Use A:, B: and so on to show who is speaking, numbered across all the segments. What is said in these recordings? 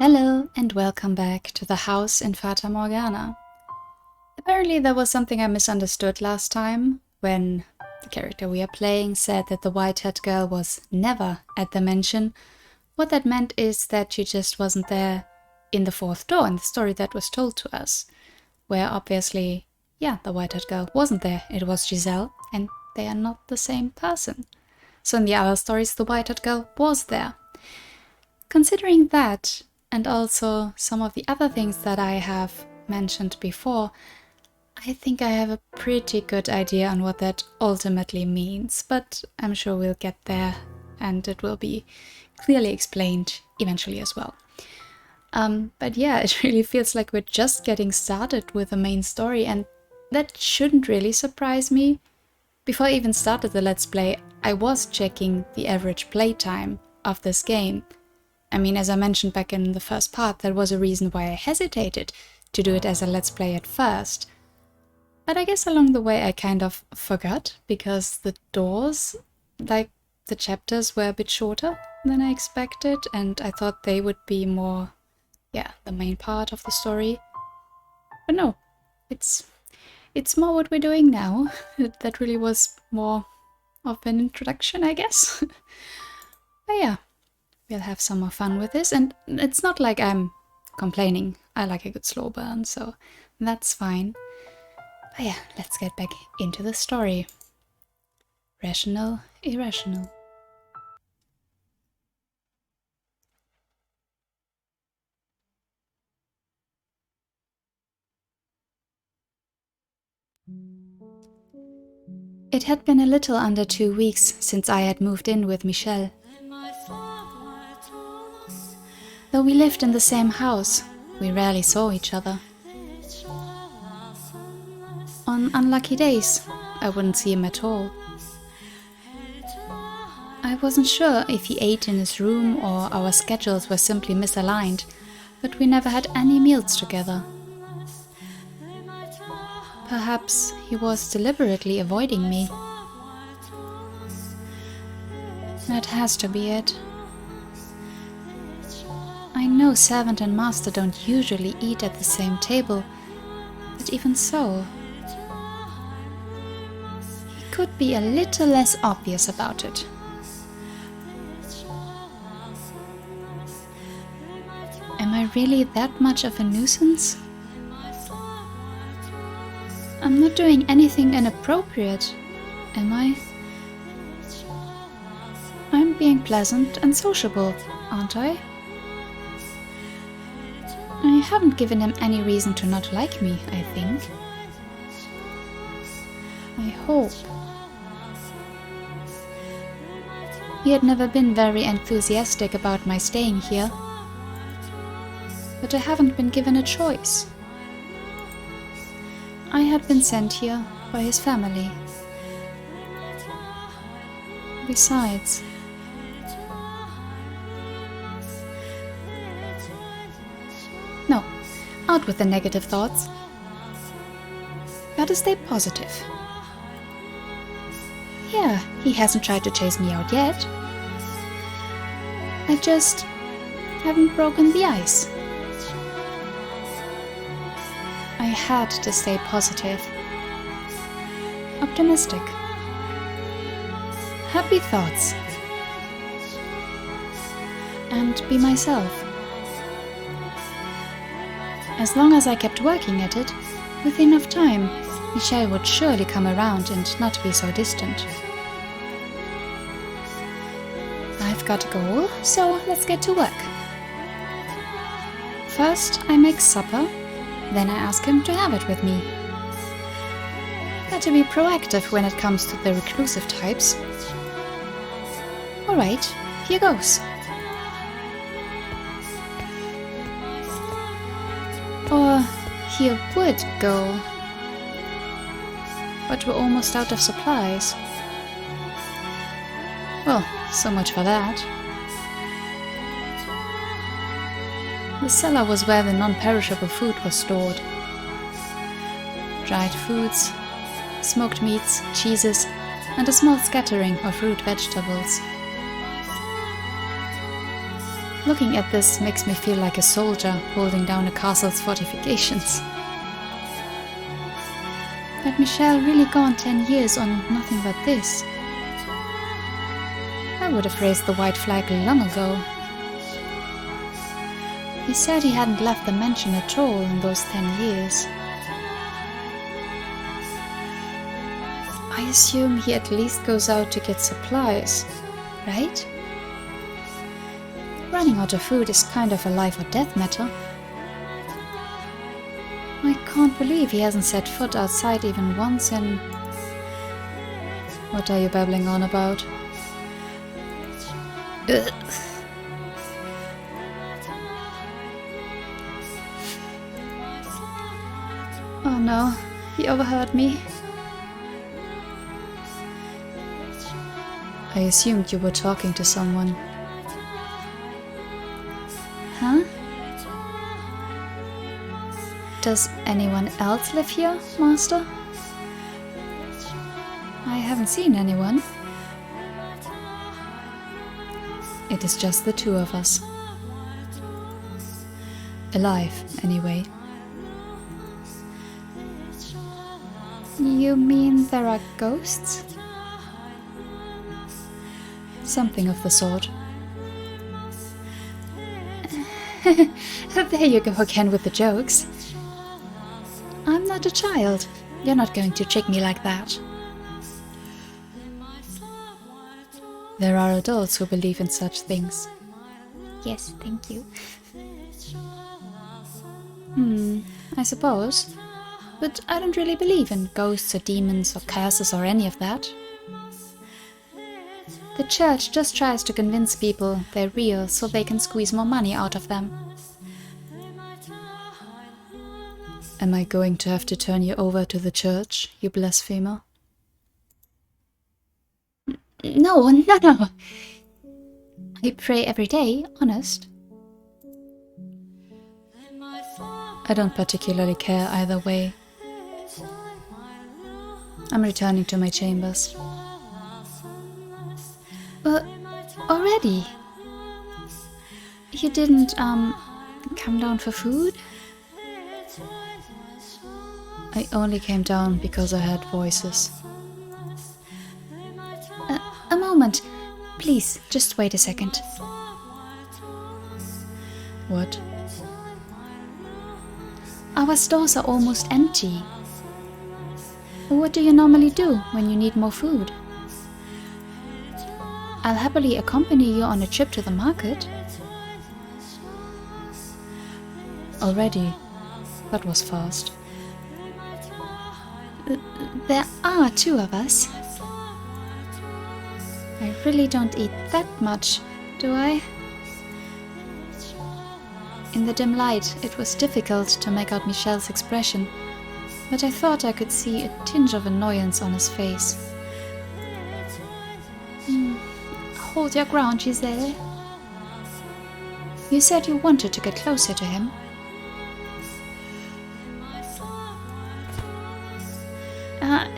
A: Hello and welcome back to the house in Fata Morgana. Apparently there was something I misunderstood last time when the character we are playing said that the white-haired girl was never at the mansion. What that meant is that she just wasn't there in the fourth door in the story that was told to us, where obviously, the white-haired girl wasn't there. It was Giselle, and they are not the same person. So in the other stories the white-haired girl was there. Considering that, and also some of the other things that I have mentioned before, I think I have a pretty good idea on what that ultimately means, but I'm sure we'll get there and it will be clearly explained eventually as well. But yeah, it really feels like we're just getting started with the main story, and that shouldn't really surprise me. Before I even started the Let's Play, I was checking the average playtime of this game. I mean, as I mentioned back in the first part, that was a reason why I hesitated to do it as a Let's Play at first. But I guess along the way I kind of forgot, because the doors, like the chapters, were a bit shorter than I expected, and I thought they would be more, the main part of the story. But no, it's more what we're doing now. That really was more of an introduction, I guess. But yeah. We'll have some more fun with this, and it's not like I'm complaining. I like a good slow burn, so that's fine. But yeah, let's get back into the story. Rational, irrational. It had been a little under 2 weeks since I had moved in with Michelle. Though we lived in the same house, we rarely saw each other. On unlucky days, I wouldn't see him at all. I wasn't sure if he ate in his room or our schedules were simply misaligned, but we never had any meals together. Perhaps he was deliberately avoiding me. That has to be it. I know servant and master don't usually eat at the same table, but even so, he could be a little less obvious about it. Am I really that much of a nuisance? I'm not doing anything inappropriate, am I? I'm being pleasant and sociable, aren't I? I haven't given him any reason to not like me, I think. I hope. He had never been very enthusiastic about my staying here, but I haven't been given a choice. I had been sent here by his family. Besides, no, out with the negative thoughts. Gotta stay positive. Yeah, he hasn't tried to chase me out yet. I just haven't broken the ice. I had to stay positive. Optimistic. Happy thoughts. And be myself. As long as I kept working at it, with enough time, Michelle would surely come around and not be so distant. I've got a goal, so let's get to work. First, I make supper, then I ask him to have it with me. Better be proactive when it comes to the reclusive types. Alright, here goes. Or here would go. But we're almost out of supplies. Well, so much for that. The cellar was where the non-perishable food was stored. Dried foods, smoked meats, cheeses, and a small scattering of root vegetables. Looking at this makes me feel like a soldier holding down a castle's fortifications. Had Michel really gone 10 years on nothing but this? I would have raised the white flag long ago. He said he hadn't left the mansion at all in those 10 years. I assume he at least goes out to get supplies, right? Running out of food is kind of a life or death matter. I can't believe he hasn't set foot outside even once in... What are you babbling on about? Ugh. Oh no, he overheard me. I assumed you were talking to someone. Huh? Does anyone else live here, Master? I haven't seen anyone. It is just the two of us. Alive, anyway. You mean there are ghosts? Something of the sort. There you go again with the jokes. I'm not a child. You're not going to trick me like that. There are adults who believe in such things. Yes, thank you. I suppose. But I don't really believe in ghosts or demons or curses or any of that. The church just tries to convince people they're real so they can squeeze more money out of them. Am I going to have to turn you over to the church, you blasphemer? No. I pray every day, honest. I don't particularly care either way. I'm returning to my chambers. Already? You didn't, come down for food? I only came down because I heard voices. A moment. Please, just wait a second. What? Our stores are almost empty. What do you normally do when you need more food? I'll happily accompany you on a trip to the market. Already? That was fast. There are two of us. I really don't eat that much, do I? In the dim light, it was difficult to make out Michel's expression, but I thought I could see a tinge of annoyance on his face. Hold your ground, Giselle. You said you wanted to get closer to him.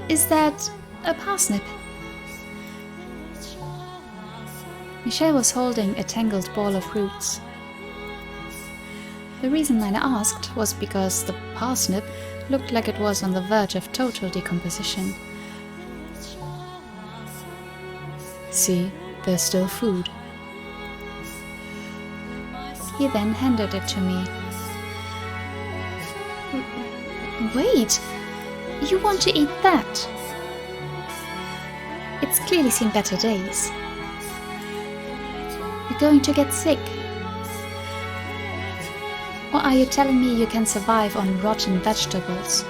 A: Is that a parsnip? Michel was holding a tangled ball of roots. The reason I asked was because the parsnip looked like it was on the verge of total decomposition. See, there's still food. He then handed it to me. Wait! You want to eat that? It's clearly seen better days. You're going to get sick. Or are you telling me you can survive on rotten vegetables?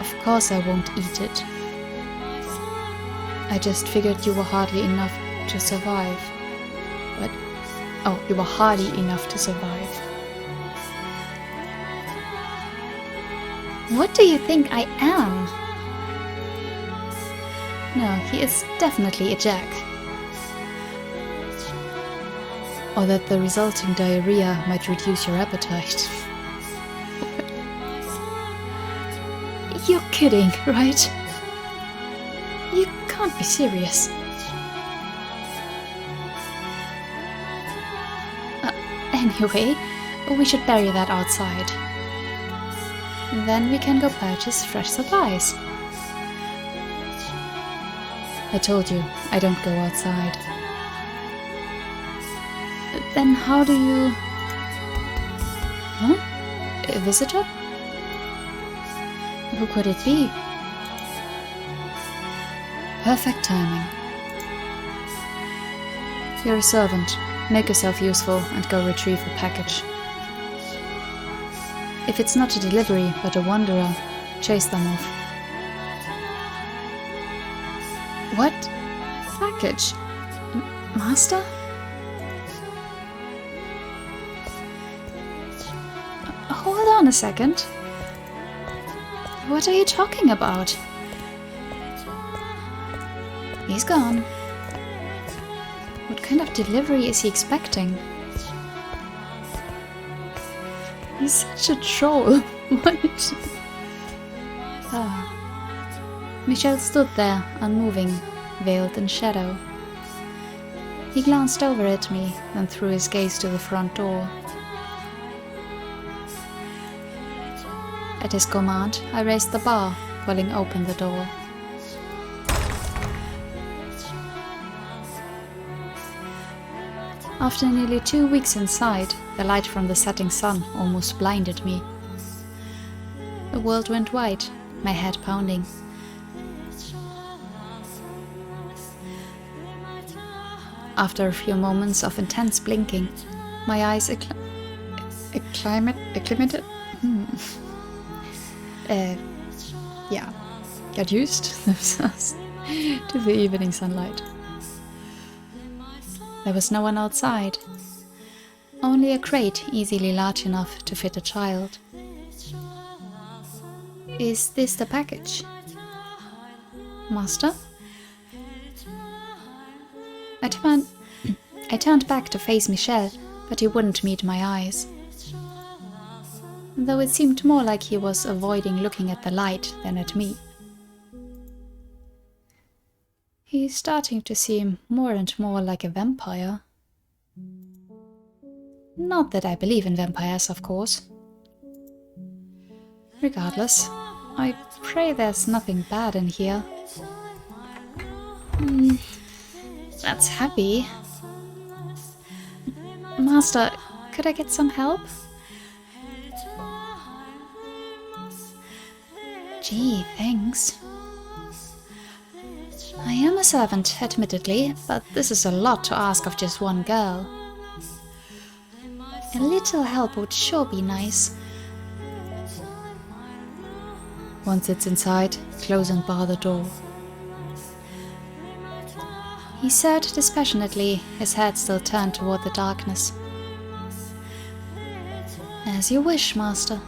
A: Of course I won't eat it. I just figured you were hardly enough to survive. What? Oh, you were hardy enough to survive. What do you think I am? No, he is definitely a jack. Or that the resulting diarrhea might reduce your appetite. You're kidding, right? You can't be serious. Anyway, we should bury that outside. Then we can go purchase fresh supplies. I told you, I don't go outside. Then how do you... Huh? A visitor? Who could it be? Perfect timing. You're a servant. Make yourself useful and go retrieve the package. If it's not a delivery, but a wanderer, chase them off. What? Package? Master? Hold on a second. What are you talking about? He's gone. What kind of delivery is he expecting? He's such a troll. What? Michel stood there, unmoving, veiled in shadow. He glanced over at me, then threw his gaze to the front door. At his command, I raised the bar, pulling open the door. After nearly 2 weeks inside, the light from the setting sun almost blinded me. The world went white, my head pounding. After a few moments of intense blinking, my eyes acclimated. Got used themselves to the evening sunlight. There was no one outside, only a crate easily large enough to fit a child. Is this the package? Master? I turned back to face Michel, but he wouldn't meet my eyes. Though it seemed more like he was avoiding looking at the light than at me. He's starting to seem more and more like a vampire. Not that I believe in vampires, of course. Regardless, I pray there's nothing bad in here. That's happy. Master, could I get some help? Gee, thanks. I am a servant, admittedly, but this is a lot to ask of just one girl. A little help would sure be nice. Once it's inside, close and bar the door. He said dispassionately, his head still turned toward the darkness. As you wish, Master.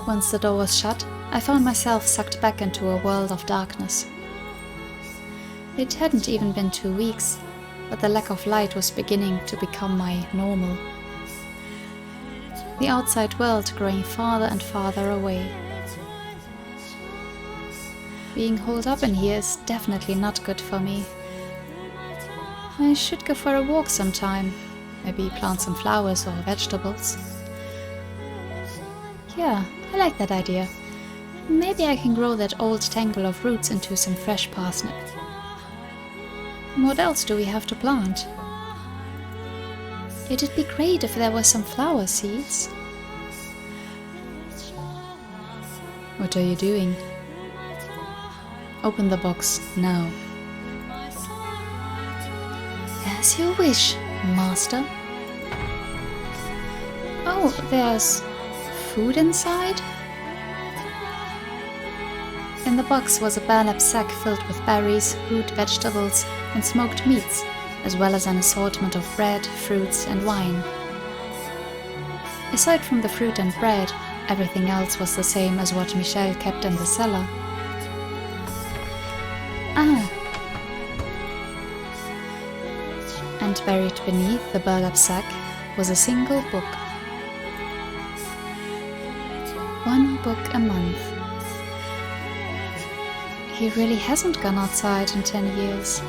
A: Once the door was shut, I found myself sucked back into a world of darkness. It hadn't even been 2 weeks, but the lack of light was beginning to become my normal. The outside world growing farther and farther away. Being holed up in here is definitely not good for me. I should go for a walk sometime, maybe plant some flowers or vegetables. Yeah, I like that idea. Maybe I can grow that old tangle of roots into some fresh parsnip. What else do we have to plant? It'd be great if there were some flower seeds. What are you doing? Open the box now. As you wish, Master. Oh, there's food inside? In the box was a burlap sack filled with berries, root vegetables, and smoked meats, as well as an assortment of bread, fruits, and wine. Aside from the fruit and bread, everything else was the same as what Michel kept in the cellar. And buried beneath the burlap sack was a single book. 1 book a month. He really hasn't gone outside in 10 years.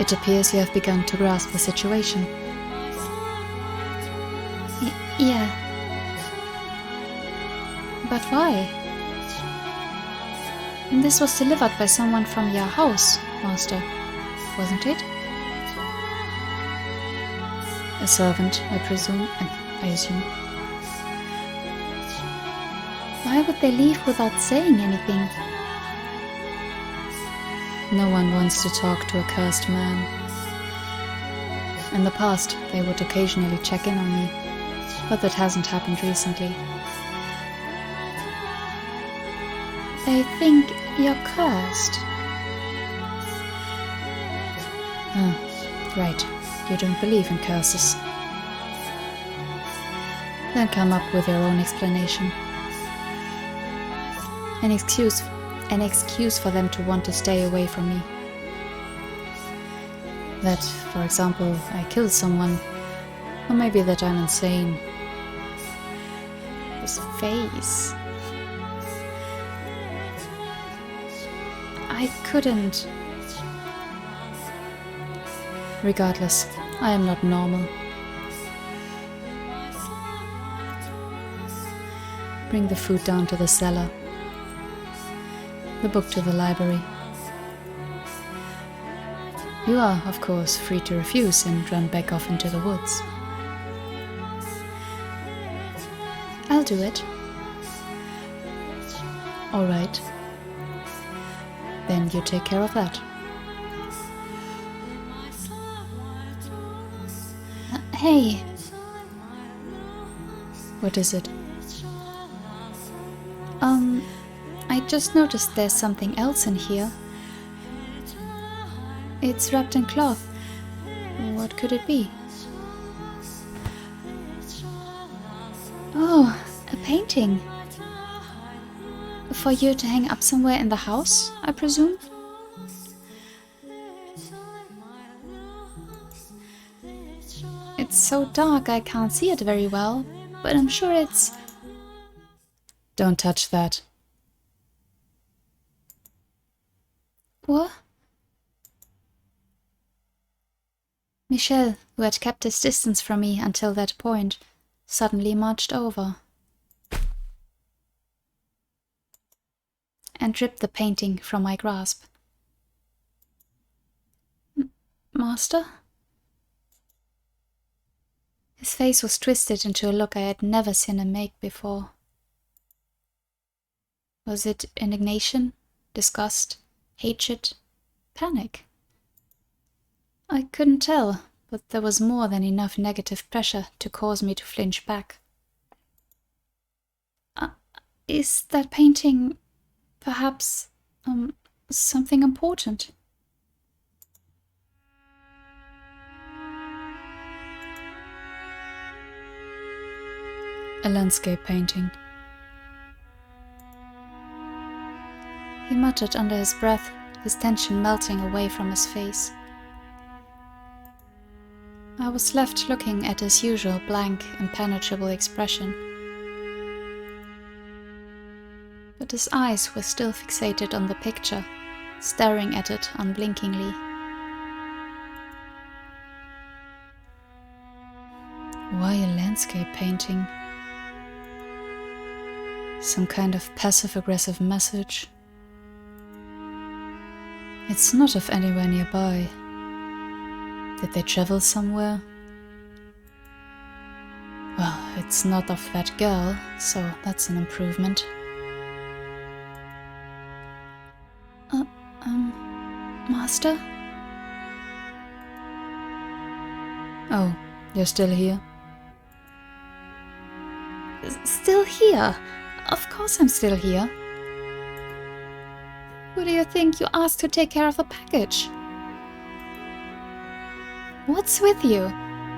A: It appears you have begun to grasp the situation. Yeah. But why? This was delivered by someone from your house, Master, wasn't it? A servant, I presume. I assume. Why would they leave without saying anything? No one wants to talk to a cursed man. In the past, they would occasionally check in on me, but that hasn't happened recently. They think you're cursed. Ah, right. You don't believe in curses. Then come up with your own explanation. An excuse for them to want to stay away from me. That, for example, I killed someone, or maybe that I'm insane. His face. I couldn't. Regardless, I am not normal. Bring the food down to the cellar. The book to the library. You are, of course, free to refuse and run back off into the woods. I'll do it. All right. Then you take care of that. Hey. What is it? I just noticed there's something else in here. It's wrapped in cloth. What could it be? Oh, a painting. For you to hang up somewhere in the house, I presume? It's so dark I can't see it very well, but I'm sure it's... Don't touch that. What? Michel, who had kept his distance from me until that point, suddenly marched over and ripped the painting from my grasp. Master? His face was twisted into a look I had never seen him make before. Was it indignation, disgust, hatred, panic? I couldn't tell, but there was more than enough negative pressure to cause me to flinch back. Is that painting, perhaps, something important? A landscape painting. He muttered under his breath, his tension melting away from his face. I was left looking at his usual blank, impenetrable expression. But his eyes were still fixated on the picture, staring at it unblinkingly. Why a landscape painting? Some kind of passive-aggressive message? It's not of anywhere nearby. Did they travel somewhere? Well, it's not of that girl, so that's an improvement. Master? Oh, you're still here? Still here? Of course I'm still here. Who do you think you asked to take care of the package? What's with you?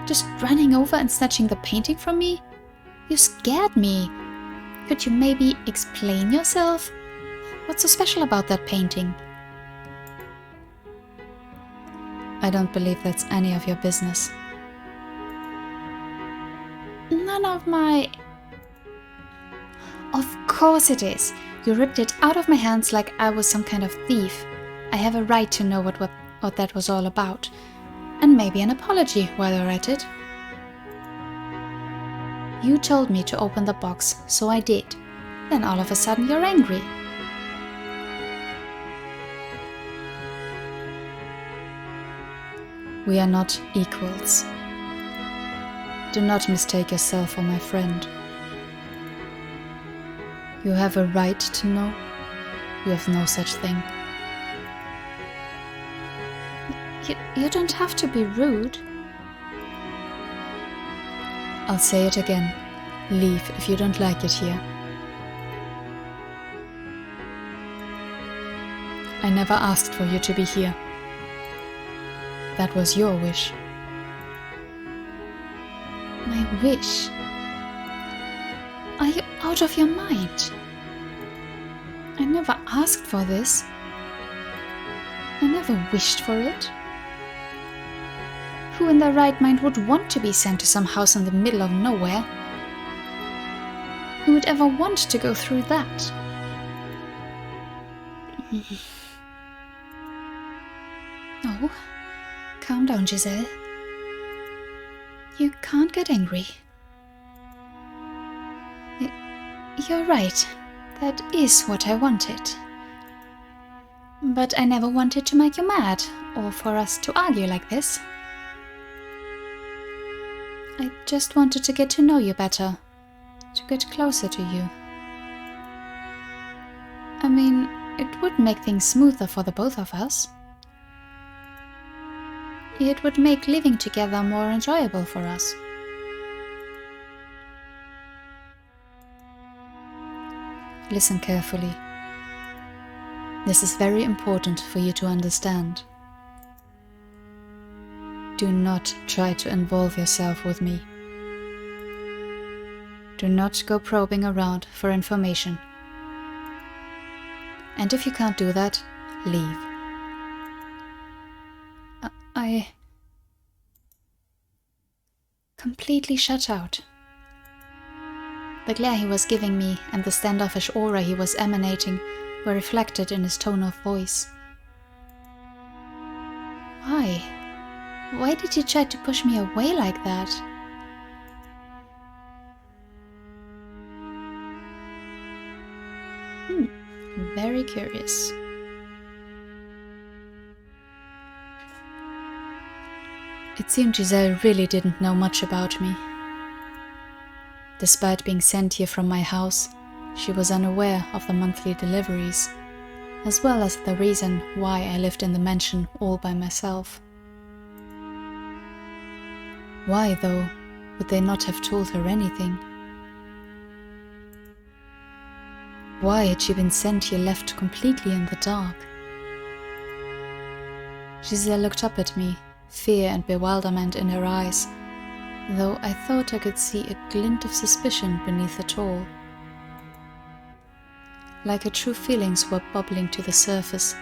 A: Just running over and snatching the painting from me? You scared me. Could you maybe explain yourself? What's so special about that painting? I don't believe that's any of your business. None of my... Of course it is. You ripped it out of my hands like I was some kind of thief. I have a right to know what that was all about. And maybe an apology while you're at it. You told me to open the box, so I did. Then all of a sudden you're angry. We are not equals. Do not mistake yourself for my friend. You have a right to know. You have no such thing. You don't have to be rude. I'll say it again. Leave if you don't like it here. I never asked for you to be here. That was your wish. My wish? Are you out of your mind? I never asked for this. I never wished for it. Who in their right mind would want to be sent to some house in the middle of nowhere? Who would ever want to go through that? Oh, calm down, Giselle. You can't get angry. You're right. That is what I wanted. But I never wanted to make you mad, or for us to argue like this. I just wanted to get to know you better, to get closer to you. I mean, it would make things smoother for the both of us. It would make living together more enjoyable for us. Listen carefully. This is very important for you to understand. Do not try to involve yourself with me. Do not go probing around for information. And if you can't do that, leave. I completely shut out. The glare he was giving me and the standoffish aura he was emanating were reflected in his tone of voice. Why? Why did you try to push me away like that? Very curious. It seemed Giselle really didn't know much about me. Despite being sent here from my house, she was unaware of the monthly deliveries, as well as the reason why I lived in the mansion all by myself. Why, though, would they not have told her anything? Why had she been sent here left completely in the dark? Giselle looked up at me, fear and bewilderment in her eyes, though I thought I could see a glint of suspicion beneath it all. Like her true feelings were bubbling to the surface.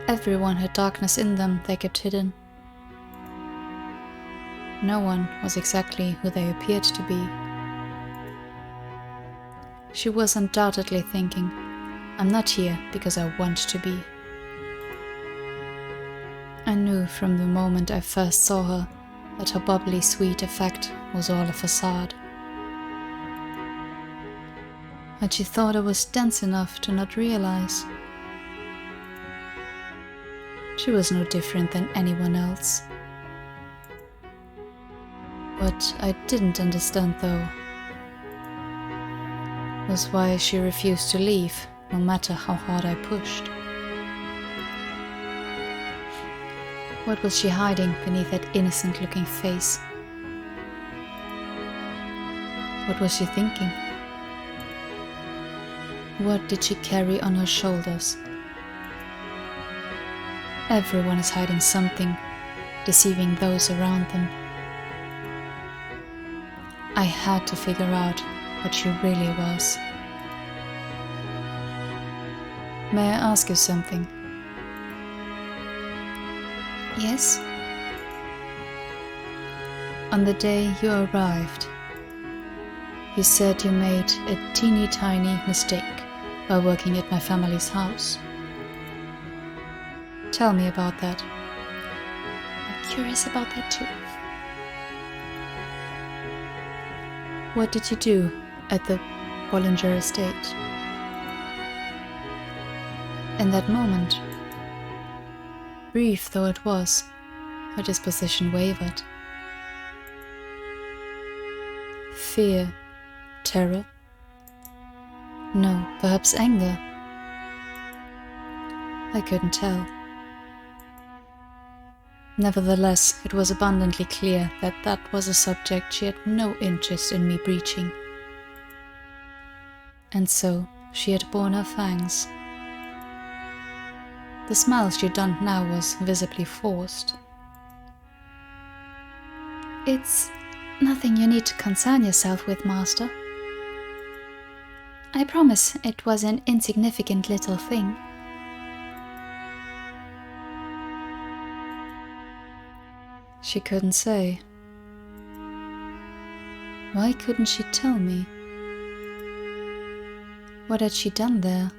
A: Everyone had darkness in them they kept hidden. No one was exactly who they appeared to be. She was undoubtedly thinking, I'm not here because I want to be. I knew from the moment I first saw her that her bubbly, sweet effect was all a facade. But she thought I was dense enough to not realize. She was no different than anyone else. What I didn't understand, though, was why she refused to leave, no matter how hard I pushed. What was she hiding beneath that innocent-looking face? What was she thinking? What did she carry on her shoulders? Everyone is hiding something, deceiving those around them. I had to figure out what she really was. May I ask you something? Yes? On the day you arrived, You said you made a teeny tiny mistake while working at my family's house. Tell me about that. I'm curious about that too. What did you do at the Bollinger estate? In that moment, brief though it was, her disposition wavered. Fear, terror? No, perhaps anger. I couldn't tell. Nevertheless, it was abundantly clear that that was a subject she had no interest in me breaching. And so, she had borne her fangs. The smile she'd done now was visibly forced. It's nothing you need to concern yourself with, Master. I promise it was an insignificant little thing. She couldn't say. Why couldn't she tell me? What had she done there?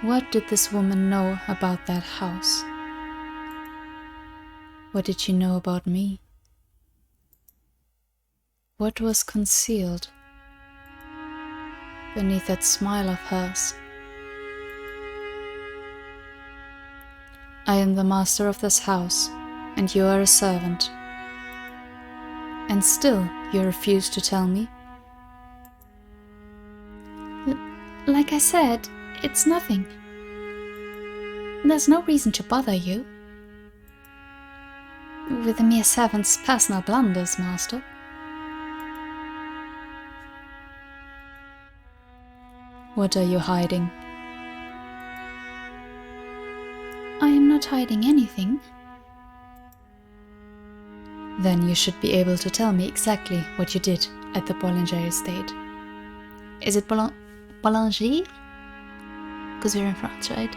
A: What did this woman know about that house? What did she know about me? What was concealed beneath that smile of hers? I am the master of this house, and you are a servant. And still you refuse to tell me? Like I said, it's nothing. There's no reason to bother you. With a mere servant's personal blunders, Master. What are you hiding? I am not hiding anything. Then you should be able to tell me exactly what you did at the Bollinger estate. Is it Bollinger? Because we're in France, right?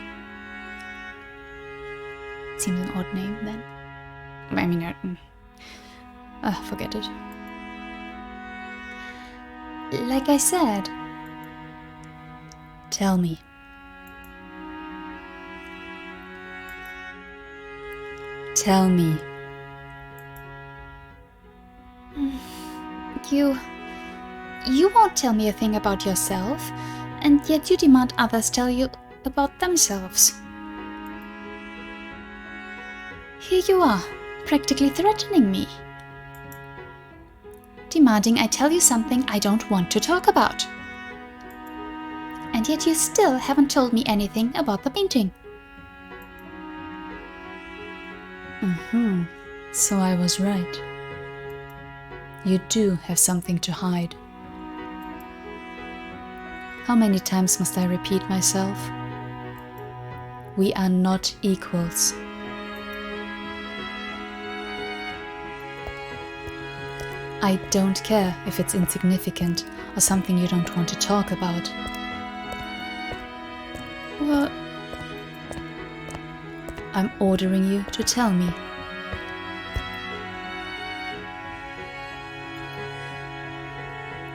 A: Seems an odd name then. I mean, forget it. Like I said. Tell me. Tell me. You won't tell me a thing about yourself, and yet you demand others tell you about themselves. Here you are, practically threatening me. Demanding I tell you something I don't want to talk about. And yet you still haven't told me anything about the painting. So I was right. You do have something to hide. How many times must I repeat myself? We are not equals. I don't care if it's insignificant or something you don't want to talk about. What? I'm ordering you to tell me.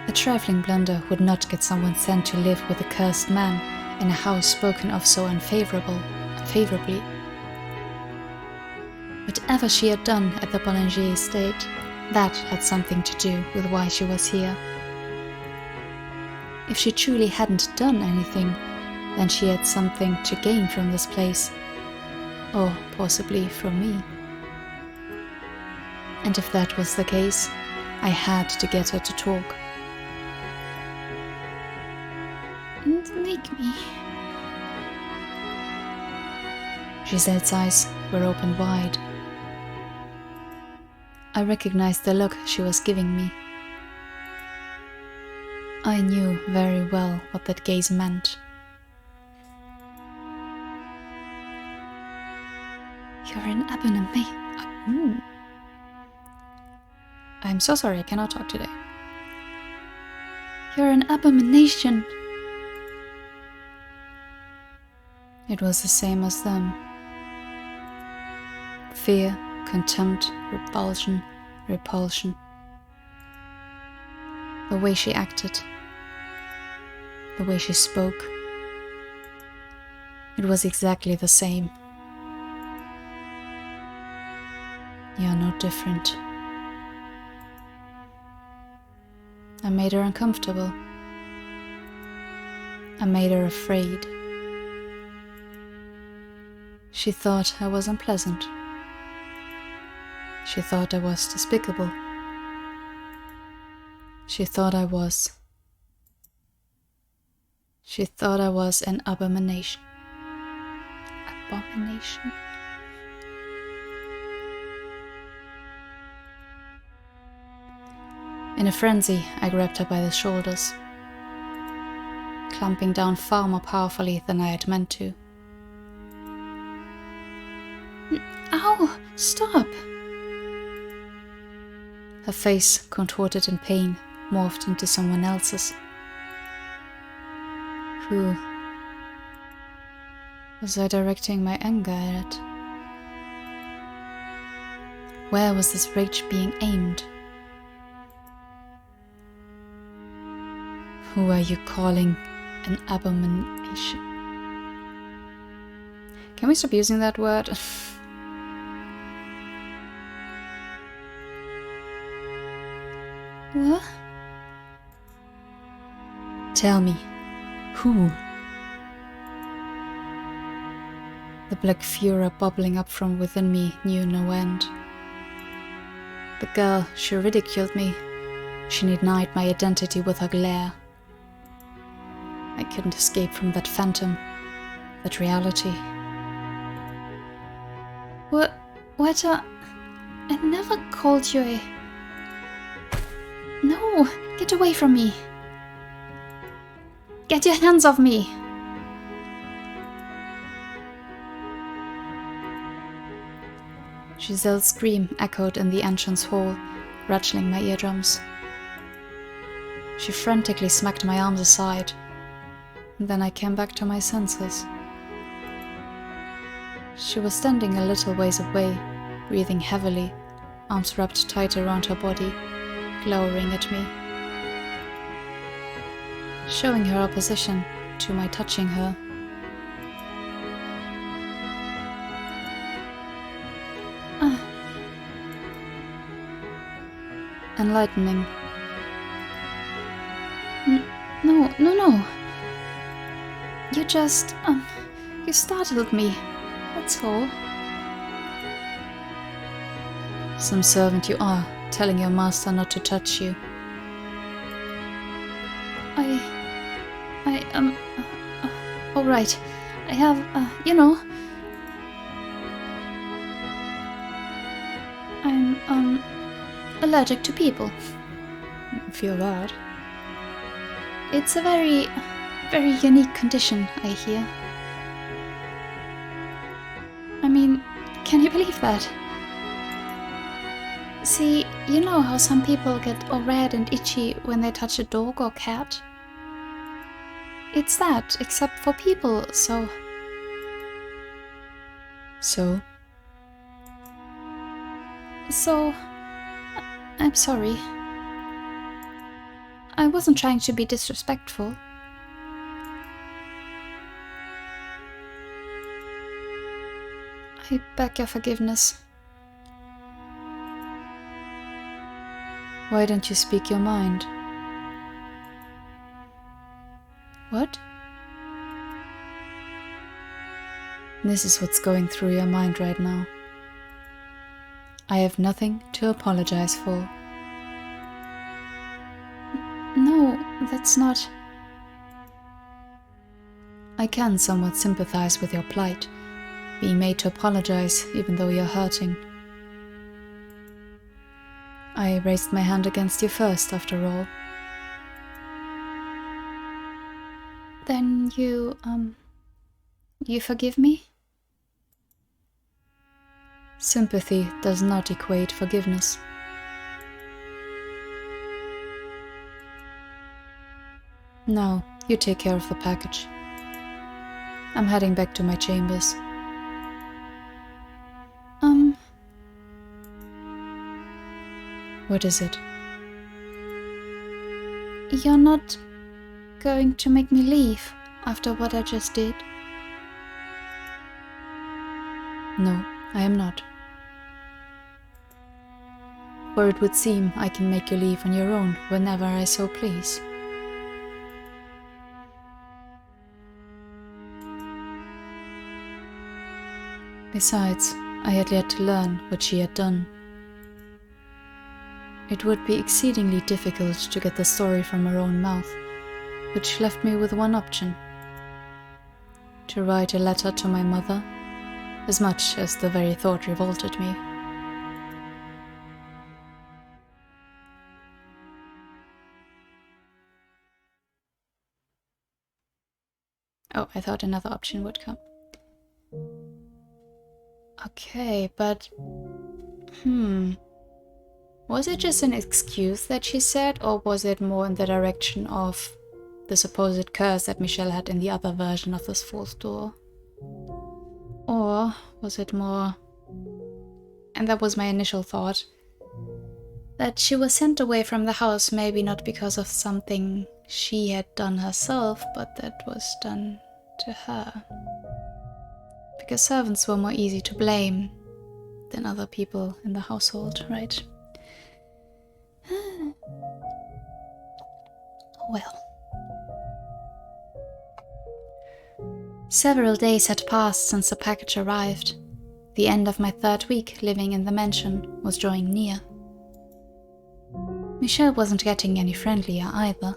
A: A trifling blunder would not get someone sent to live with a cursed man in a house spoken of so unfavorably. Whatever she had done at the Bollinger estate, that had something to do with why she was here. If she truly hadn't done anything, then she had something to gain from this place, or possibly from me. And if that was the case, I had to get her to talk. And make me. Giselle's eyes were open wide. I recognized the look she was giving me. I knew very well what that gaze meant. You're an abomination. I'm so sorry, I cannot talk today. You're an abomination. It was the same as them. Fear, contempt, repulsion. The way she acted. The way she spoke. It was exactly the same. You're no different. I made her uncomfortable. I made her afraid. She thought I was unpleasant. She thought I was despicable. She thought I was an abomination. Abomination. In a frenzy, I grabbed her by the shoulders, clamping down far more powerfully than I had meant to. Ow! Stop! Her face, contorted in pain, morphed into someone else's. Who was I directing my anger at? Where was this rage being aimed? Who are you calling an abomination? Can we stop using that word? What? Tell me, who? The black furor bubbling up from within me knew no end. The girl, she ridiculed me. She denied my identity with her glare. I couldn't escape from that phantom, that reality. What? I never called you a... No! Get away from me! Get your hands off me! Giselle's scream echoed in the entrance hall, rattling my eardrums. She frantically smacked my arms aside, and then I came back to my senses. She was standing a little ways away, breathing heavily, arms wrapped tight around her body, glowering at me, showing her opposition to my touching her. Enlightening. No. You just, you startled me, that's all. Some servant you are, telling your master not to touch you. All right. I have, I'm, allergic to people. I feel that. It's a very, very unique condition, I hear. I mean, can you believe that? See, you know how some people get all red and itchy when they touch a dog or cat? It's that, except for people, so... So? So... I'm sorry. I wasn't trying to be disrespectful. I beg your forgiveness. Why don't you speak your mind? What? This is what's going through your mind right now. I have nothing to apologize for. No, that's not... I can somewhat sympathize with your plight, being made to apologize even though you're hurting. I raised my hand against you first, after all. Then you forgive me? Sympathy does not equate forgiveness. Now, you take care of the package. I'm heading back to my chambers. What is it? You're not going to make me leave after what I just did? No, I am not. For it would seem I can make you leave on your own whenever I so please. Besides, I had yet to learn what she had done. It would be exceedingly difficult to get the story from her own mouth, which left me with one option: to write a letter to my mother, as much as the very thought revolted me. Oh, I thought another option would come. Okay, but... Was it just an excuse that she said, or was it more in the direction of the supposed curse that Michelle had in the other version of this fourth door? Or was it more... And that was my initial thought, that she was sent away from the house maybe not because of something she had done herself, but that was done to her. Because servants were more easy to blame than other people in the household, right? Well. Several days had passed since the package arrived. The end of my 3rd week living in the mansion was drawing near. Michel wasn't getting any friendlier either.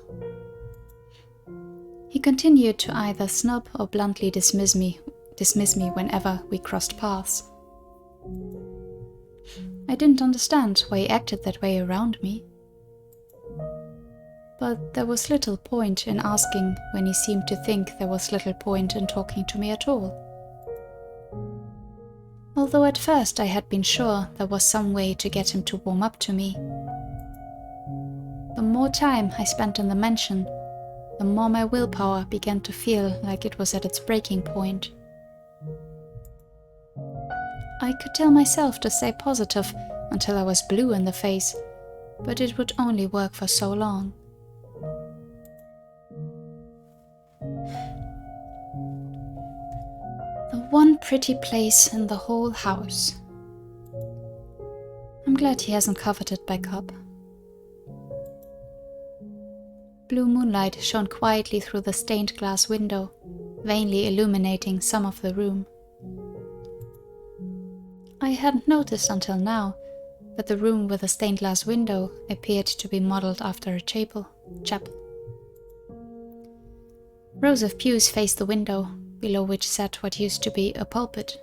A: He continued to either snub or bluntly dismiss me whenever we crossed paths. I didn't understand why he acted that way around me. But there was little point in asking when he seemed to think there was little point in talking to me at all. Although at first I had been sure there was some way to get him to warm up to me. The more time I spent in the mansion, the more my willpower began to feel like it was at its breaking point. I could tell myself to stay positive until I was blue in the face, but it would only work for so long. The one pretty place in the whole house. I'm glad he hasn't covered it by cup. Blue moonlight shone quietly through the stained glass window, vainly illuminating some of the room. I hadn't noticed until now that the room with the stained glass window appeared to be modeled after a chapel. Rows of pews faced the window, below which sat what used to be a pulpit.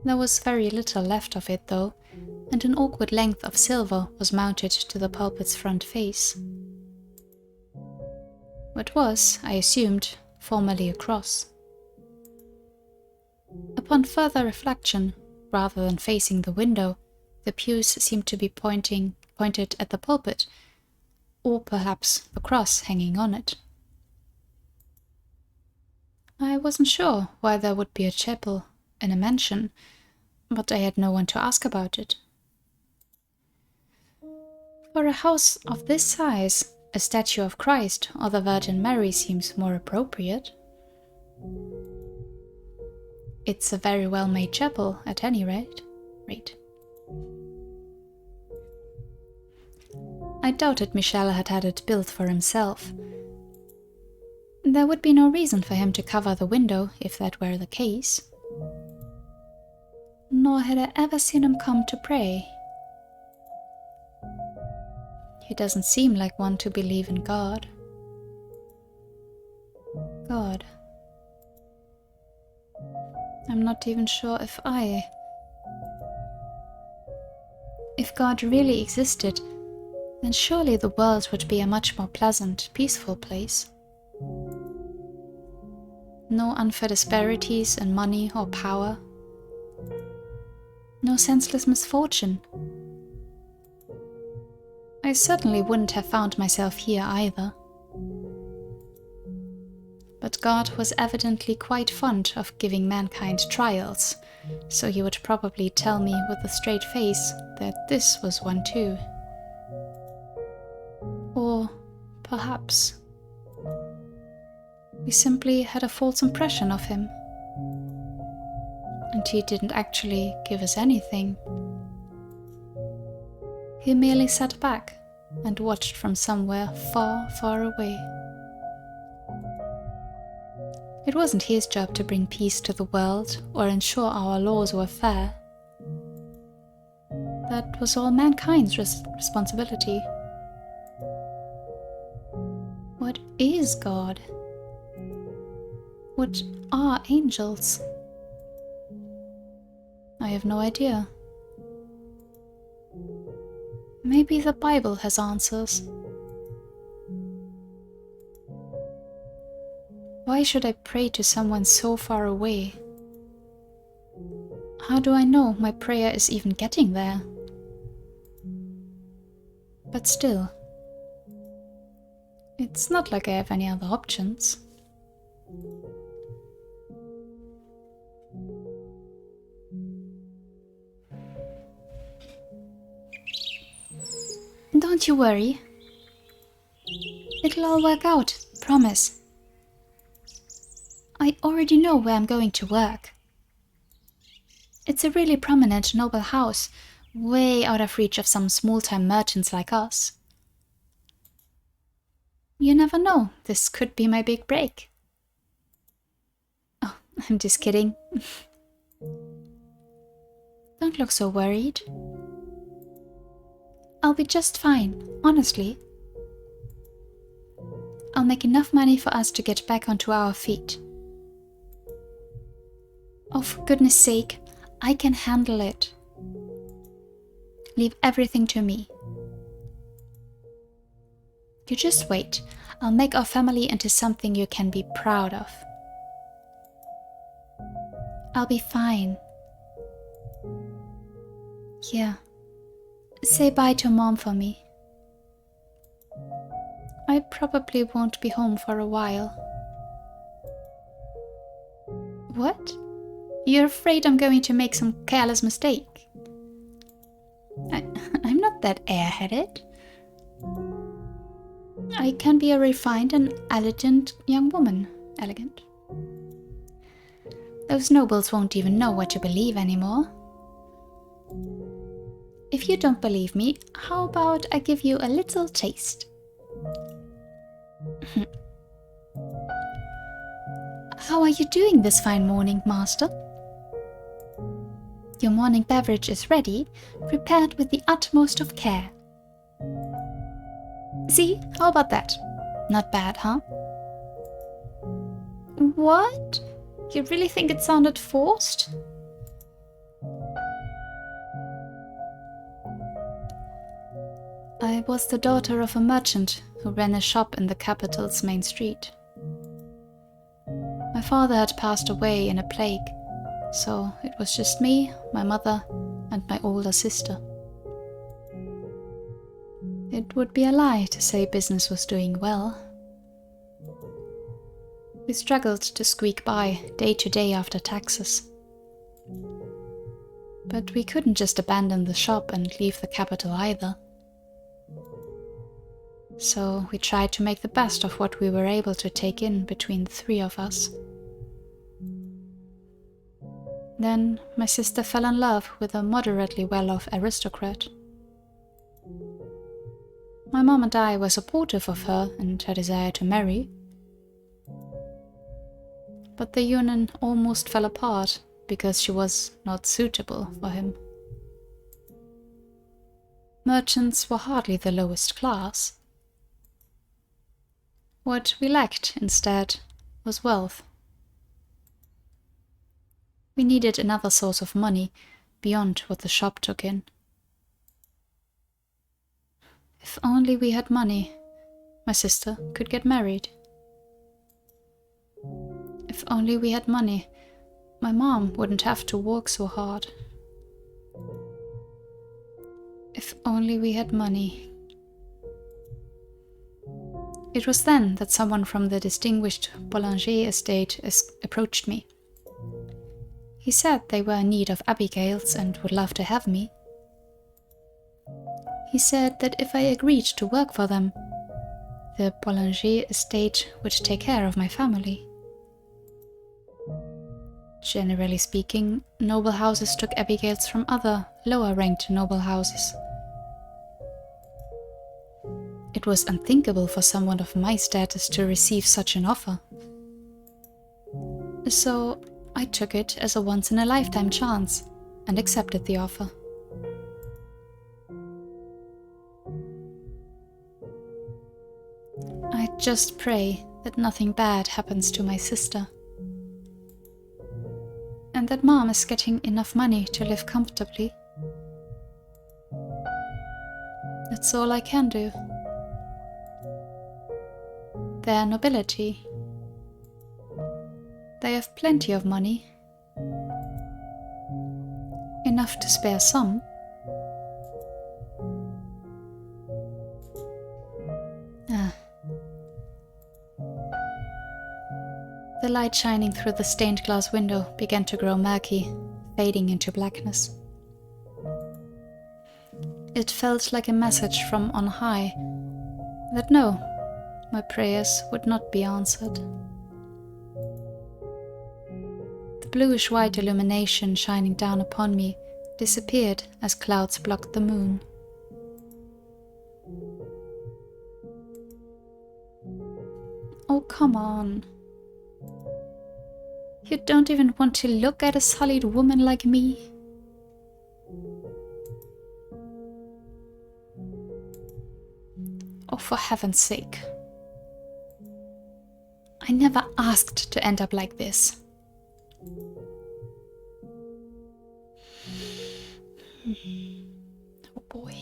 A: There was very little left of it though, and an awkward length of silver was mounted to the pulpit's front face. What was, I assumed, formerly a cross. Upon further reflection, rather than facing the window, the pews seemed to be pointed at the pulpit, or perhaps the cross hanging on it. I wasn't sure why there would be a chapel in a mansion, but I had no one to ask about it. For a house of this size, a statue of Christ or the Virgin Mary seems more appropriate. It's a very well-made chapel, at any rate. I doubted Michel had had it built for himself. There would be no reason for him to cover the window if that were the case. Nor had I ever seen him come to pray. He doesn't seem like one to believe in God. God. I'm not even sure if God really existed, then surely the world would be a much more pleasant, peaceful place. No unfair disparities in money or power. No senseless misfortune. I certainly wouldn't have found myself here either. But God was evidently quite fond of giving mankind trials, so he would probably tell me with a straight face that this was one too. Perhaps we simply had a false impression of him, and he didn't actually give us anything. He merely sat back and watched from somewhere far, far away. It wasn't his job to bring peace to the world or ensure our laws were fair. That was all mankind's responsibility. What is God? What are angels? I have no idea. Maybe the Bible has answers. Why should I pray to someone so far away? How do I know my prayer is even getting there? But still, it's not like I have any other options. Don't you worry. It'll all work out, promise. I already know where I'm going to work. It's a really prominent, noble house, way out of reach of some small-time merchants like us. You never know, this could be my big break. Oh, I'm just kidding. Don't look so worried. I'll be just fine, honestly. I'll make enough money for us to get back onto our feet. Oh, for goodness sake, I can handle it. Leave everything to me. You just wait. I'll make our family into something you can be proud of. I'll be fine. Yeah. Say bye to Mom for me. I probably won't be home for a while. What? You're afraid I'm going to make some careless mistake? I'm not that airheaded. I can be a refined and elegant young woman. Elegant. Those nobles won't even know what to believe anymore. If you don't believe me, how about I give you a little taste? How are you doing this fine morning, Master? Your morning beverage is ready, prepared with the utmost of care. See, how about that? Not bad, huh? What? You really think it sounded forced? I was the daughter of a merchant who ran a shop in the capital's main street. My father had passed away in a plague, so it was just me, my mother, and my older sister. It would be a lie to say business was doing well. We struggled to squeak by day to day after taxes. But we couldn't just abandon the shop and leave the capital either. So we tried to make the best of what we were able to take in between the three of us. Then my sister fell in love with a moderately well-off aristocrat. My mom and I were supportive of her and her desire to marry. But the union almost fell apart because she was not suitable for him. Merchants were hardly the lowest class. What we lacked, instead, was wealth. We needed another source of money beyond what the shop took in. If only we had money, my sister could get married. If only we had money, my mom wouldn't have to work so hard. If only we had money. It was then that someone from the distinguished Boulanger estate approached me. He said they were in need of abigails and would love to have me. He said that if I agreed to work for them, the Boulanger estate would take care of my family. Generally speaking, noble houses took Abigails from other, lower-ranked noble houses. It was unthinkable for someone of my status to receive such an offer. So I took it as a once-in-a-lifetime chance and accepted the offer. I just pray that nothing bad happens to my sister. And that Mom is getting enough money to live comfortably. That's all I can do. They're nobility. They have plenty of money. Enough to spare some. The light shining through the stained glass window began to grow murky, fading into blackness. It felt like a message from on high that no, my prayers would not be answered. The bluish-white illumination shining down upon me disappeared as clouds blocked the moon. Oh, come on. You don't even want to look at a sullied woman like me? Oh, for heaven's sake. I never asked to end up like this. Oh boy.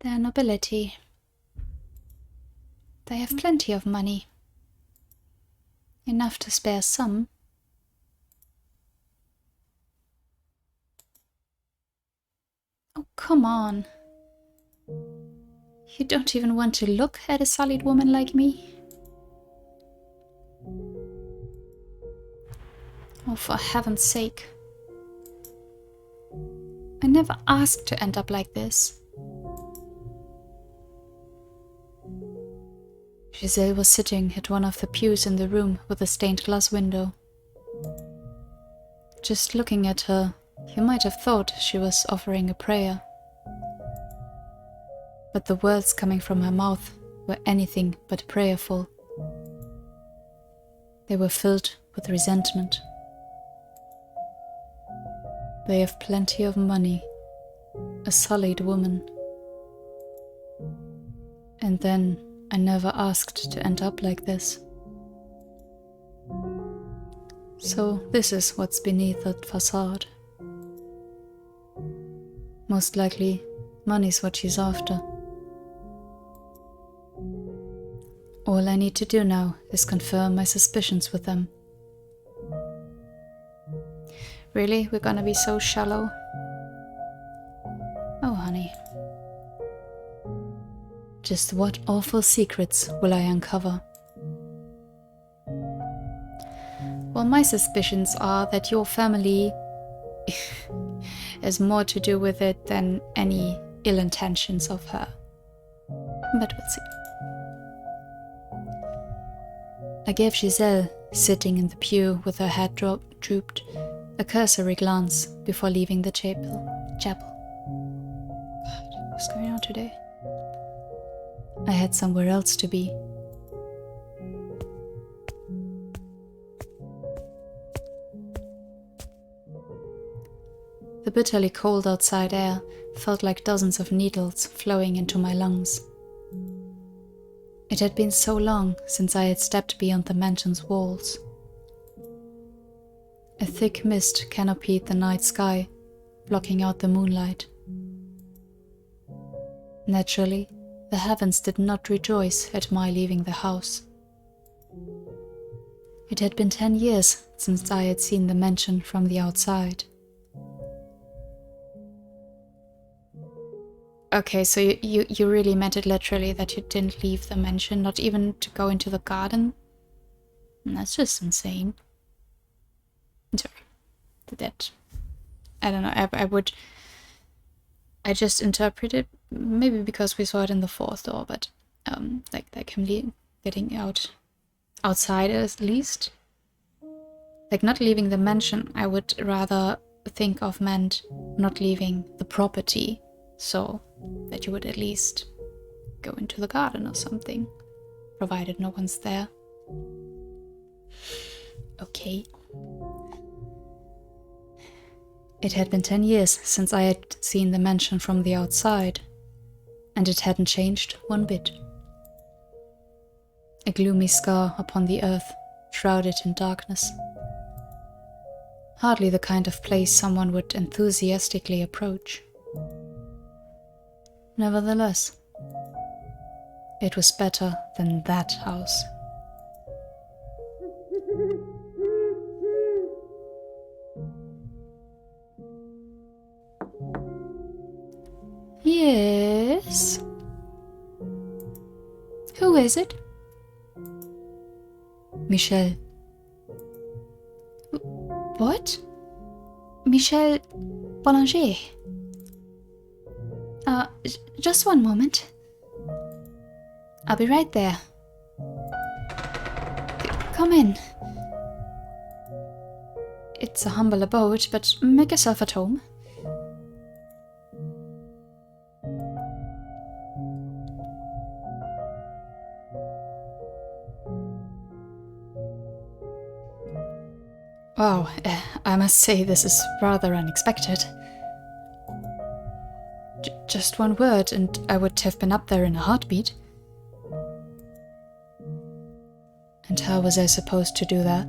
A: Their nobility. They have plenty of money. Enough to spare some. Oh, come on. You don't even want to look at a sullied woman like me? Oh, for heaven's sake. I never asked to end up like this. Giselle was sitting at one of the pews in the room with the stained glass window. Just looking at her, you might have thought she was offering a prayer. But the words coming from her mouth were anything but prayerful. They were filled with resentment. They have plenty of money. A sullied woman. And then I never asked to end up like this. So this is what's beneath that facade. Most likely, money's what she's after. All I need to do now is confirm my suspicions with them. Really? We're gonna be so shallow? Oh, honey. Just what awful secrets will I uncover? Well, my suspicions are that your family has more to do with it than any ill intentions of her. But we'll see. I gave Giselle, sitting in the pew with her head drooped, a cursory glance before leaving the chapel. God, what's going on today? I had somewhere else to be. The bitterly cold outside air felt like dozens of needles flowing into my lungs. It had been so long since I had stepped beyond the mansion's walls. A thick mist canopied the night sky, blocking out the moonlight. Naturally, the heavens did not rejoice at my leaving the house. It had been 10 years since I had seen the mansion from the outside. Okay, so you really meant it literally, that you didn't leave the mansion, not even to go into the garden? That's just insane. Sorry. That, I don't know, I just interpreted, maybe because we saw it in the fourth door, but like him getting outside at least. Like not leaving the mansion, I would rather think of meant not leaving the property, so that you would at least go into the garden or something, provided no one's there. Okay. It had been 10 years since I had seen the mansion from the outside, and it hadn't changed one bit. A gloomy scar upon the earth, shrouded in darkness. Hardly the kind of place someone would enthusiastically approach. Nevertheless, it was better than that house. Yes? Who is it? Michel. What? Michel Boulanger. Just one moment. I'll be right there. Come in. It's a humble abode, but make yourself at home. Wow, I must say this is rather unexpected. Just one word and I would have been up there in a heartbeat. And how was I supposed to do that?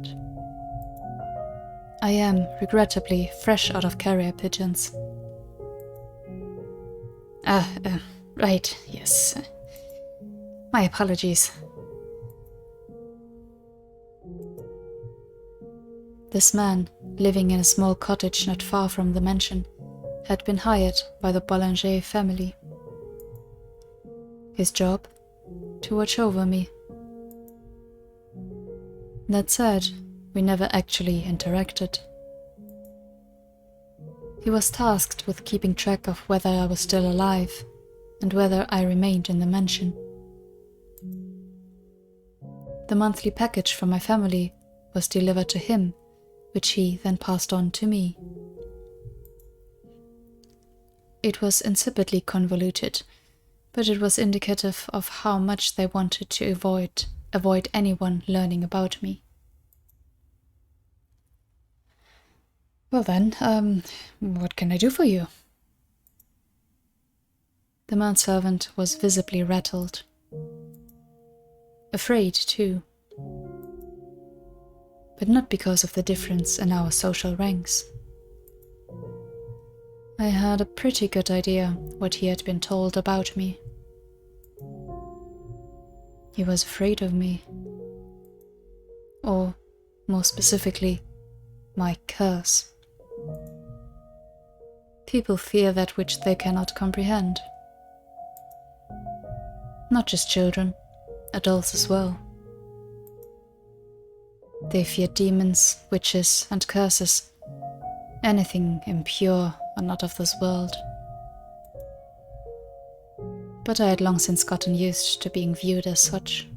A: I am, regrettably, fresh out of carrier pigeons. Right, yes. My apologies. This man, living in a small cottage not far from the mansion, had been hired by the Boulanger family. His job? To watch over me. That said, we never actually interacted. He was tasked with keeping track of whether I was still alive and whether I remained in the mansion. The monthly package from my family was delivered to him, which he then passed on to me. It was insipidly convoluted, but it was indicative of how much they wanted to avoid anyone learning about me. Well then, what can I do for you? The manservant was visibly rattled. Afraid, too. But not because of the difference in our social ranks. I had a pretty good idea what he had been told about me. He was afraid of me. Or, more specifically, my curse. People fear that which they cannot comprehend. Not just children, adults as well. They fear demons, witches, and curses, anything impure or not of this world. But I had long since gotten used to being viewed as such.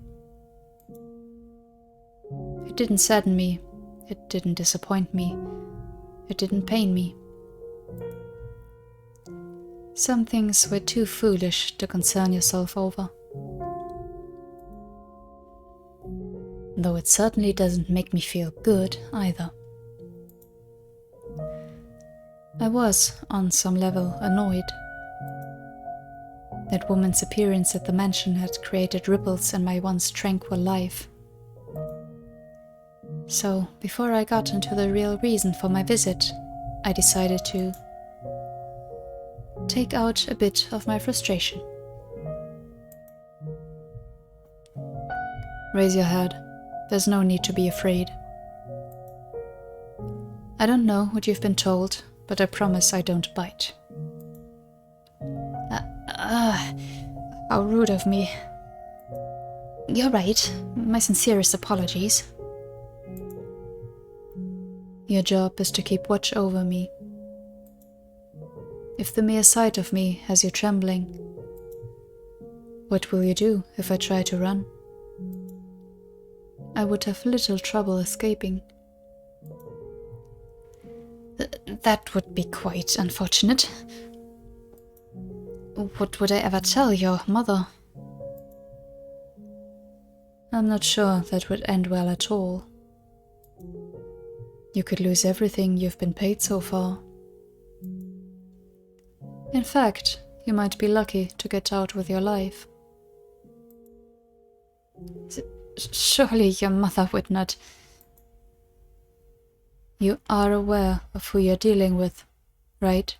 A: It didn't sadden me, it didn't disappoint me, it didn't pain me. Some things were too foolish to concern yourself over. Though it certainly doesn't make me feel good either. I was, on some level, annoyed. That woman's appearance at the mansion had created ripples in my once tranquil life. So, before I got into the real reason for my visit, I decided to take out a bit of my frustration. Raise your head. There's no need to be afraid. I don't know what you've been told, but I promise I don't bite. How rude of me. You're right. My sincerest apologies. Your job is to keep watch over me. If the mere sight of me has you trembling, what will you do if I try to run? I would have little trouble escaping. That would be quite unfortunate. What would I ever tell your mother? I'm not sure that would end well at all. You could lose everything you've been paid so far. In fact, you might be lucky to get out with your life. Surely your mother would not. You are aware of who you're dealing with, right?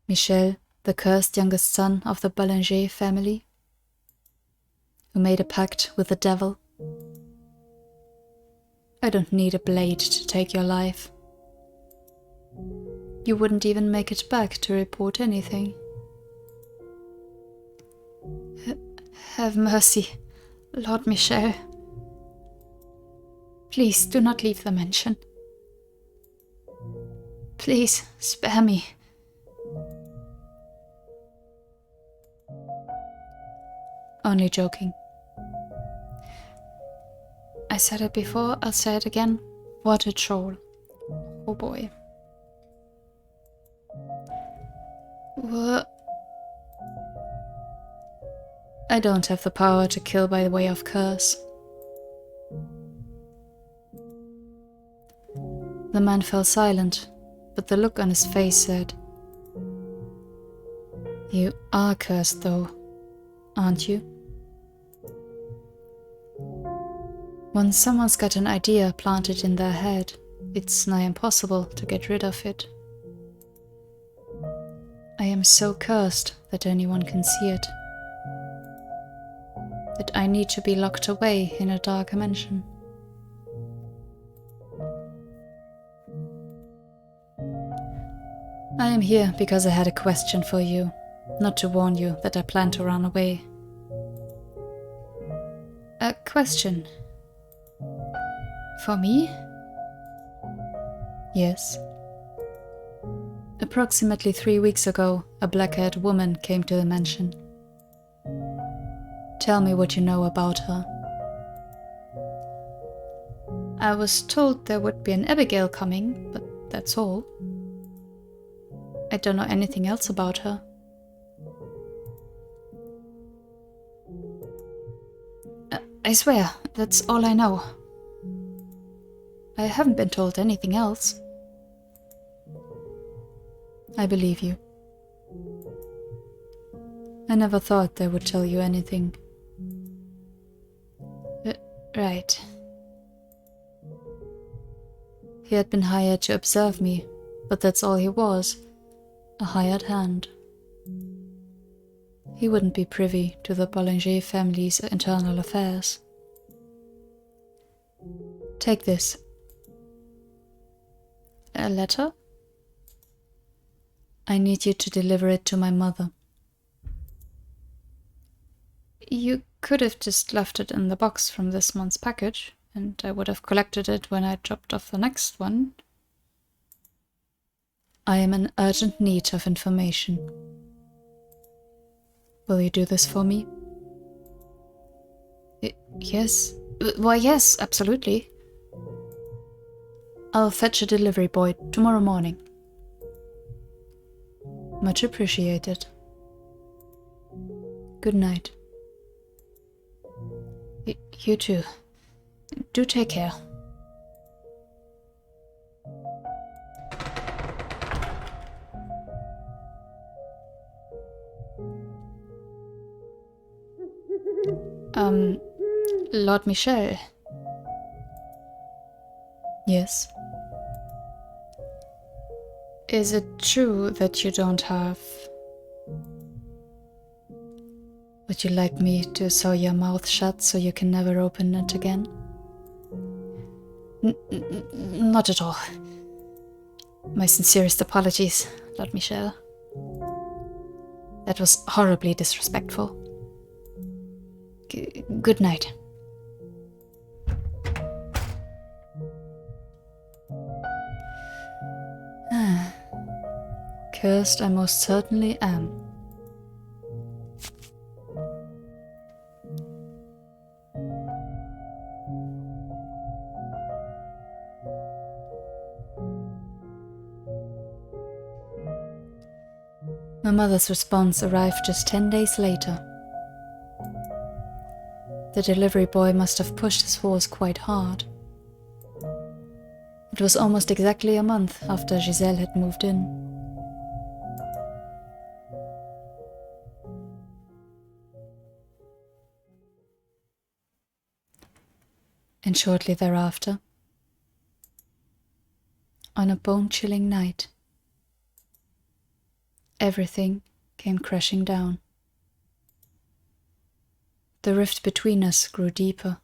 A: Michel, the cursed youngest son of the Boulanger family, who made a pact with the devil. I don't need a blade to take your life. You wouldn't even make it back to report anything. Have mercy, Lord Michel. Please do not leave the mansion. Please spare me. Only joking. I said it before, I'll say it again. What a troll. Oh boy. What? I don't have the power to kill by way of curse. The man fell silent, but the look on his face said, "You are cursed though, aren't you?" Once someone's got an idea planted in their head, it's nigh impossible to get rid of it. I am so cursed that anyone can see it. That I need to be locked away in a dark mansion. I am here because I had a question for you, not to warn you that I plan to run away. A question? For me? Yes. Approximately 3 weeks ago, a black-haired woman came to the mansion. Tell me what you know about her. I was told there would be an Abigail coming, but that's all. I don't know anything else about her. I swear, that's all I know. I haven't been told anything else. I believe you. I never thought they would tell you anything. Right. He had been hired to observe me, but that's all he was, a hired hand. He wouldn't be privy to the Boulanger family's internal affairs. Take this. A letter? I need you to deliver it to my mother. You could have just left it in the box from this month's package, and I would have collected it when I dropped off the next one. I am in urgent need of information. Will you do this for me? Yes. Why, yes, absolutely. I'll fetch a delivery boy tomorrow morning. Much appreciated. Good night. You too. Do take care. Lord Michel. Yes. Is it true that you don't have... Would you like me to sew your mouth shut so you can never open it again? Not at all. My sincerest apologies, Lord Michel. That was horribly disrespectful. Good night. Cursed I most certainly am. My mother's response arrived just 10 days later. The delivery boy must have pushed his horse quite hard. It was almost exactly a month after Giselle had moved in. And shortly thereafter, on a bone-chilling night, everything came crashing down. The rift between us grew deeper,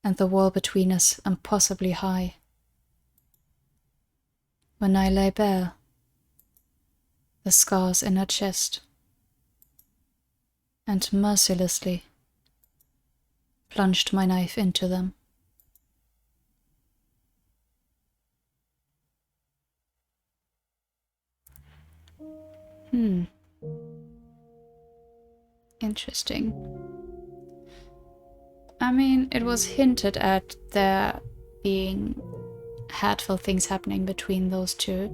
A: and the wall between us impossibly high. When I lay bare, the scars in her chest, and mercilessly plunged my knife into them. Interesting. I mean, it was hinted at there being hateful things happening between those two.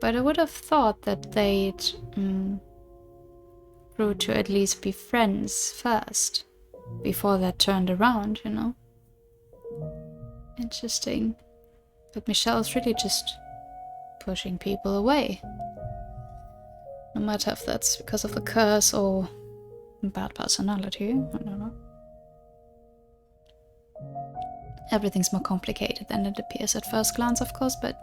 A: But I would have thought that they'd grew to at least be friends first, before that turned around, you know? Interesting. But Michelle's really just pushing people away. No matter if that's because of the curse or bad personality, I don't know. Everything's more complicated than it appears at first glance, of course, but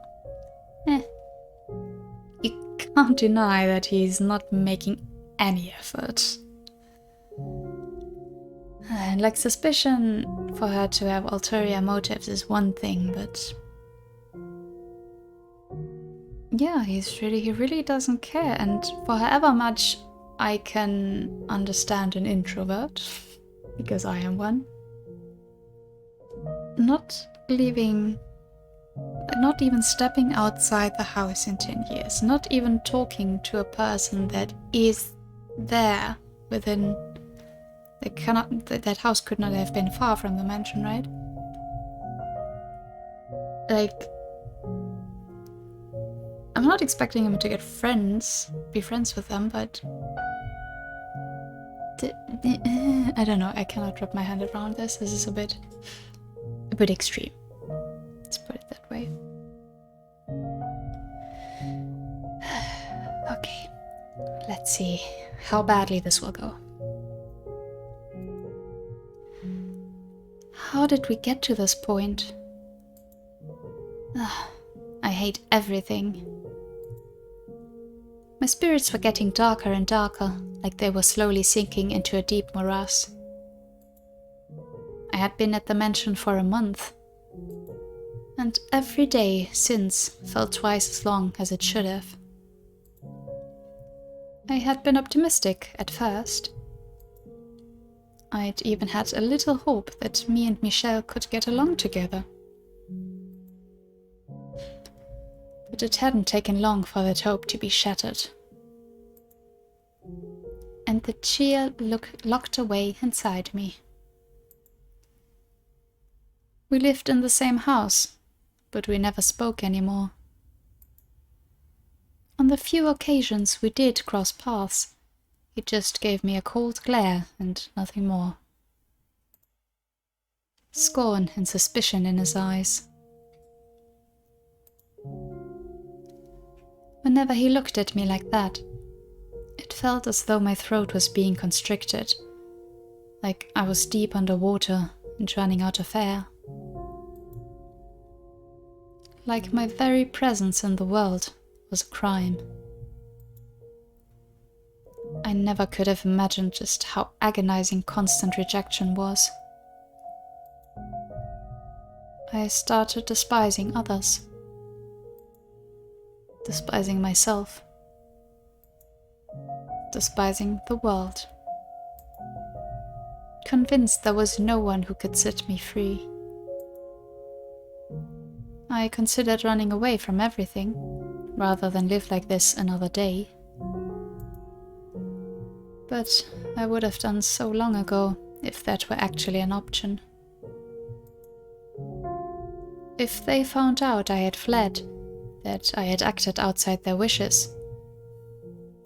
A: you can't deny that he's not making any effort. And like, suspicion for her to have ulterior motives is one thing, but yeah, he really doesn't care. And for however much I can understand an introvert, because I am one, not even stepping outside the house in 10 years, not even talking to a person that is there within, that house could not have been far from the mansion, right? Like, I'm not expecting him to be friends with them, but I don't know, I cannot wrap my hand around this. This is a bit extreme. Let's put it that way. Okay, let's see how badly this will go. How did we get to this point? I hate everything. My spirits were getting darker and darker, like they were slowly sinking into a deep morass. I had been at the mansion for a month, and every day since felt twice as long as it should have. I had been optimistic at first. I'd even had a little hope that me and Michelle could get along together. But it hadn't taken long for that hope to be shattered. And the cheer locked away inside me. We lived in the same house, but we never spoke anymore. On the few occasions we did cross paths, he just gave me a cold glare and nothing more. Scorn and suspicion in his eyes. Whenever he looked at me like that, it felt as though my throat was being constricted, like I was deep underwater and running out of air. Like my very presence in the world was a crime. I never could have imagined just how agonizing constant rejection was. I started despising others. Despising myself. Despising the world. convinced there was no one who could set me free. I considered running away from everything, rather than live like this another day. But I would have done so long ago if that were actually an option. If they found out I had fled, that I had acted outside their wishes,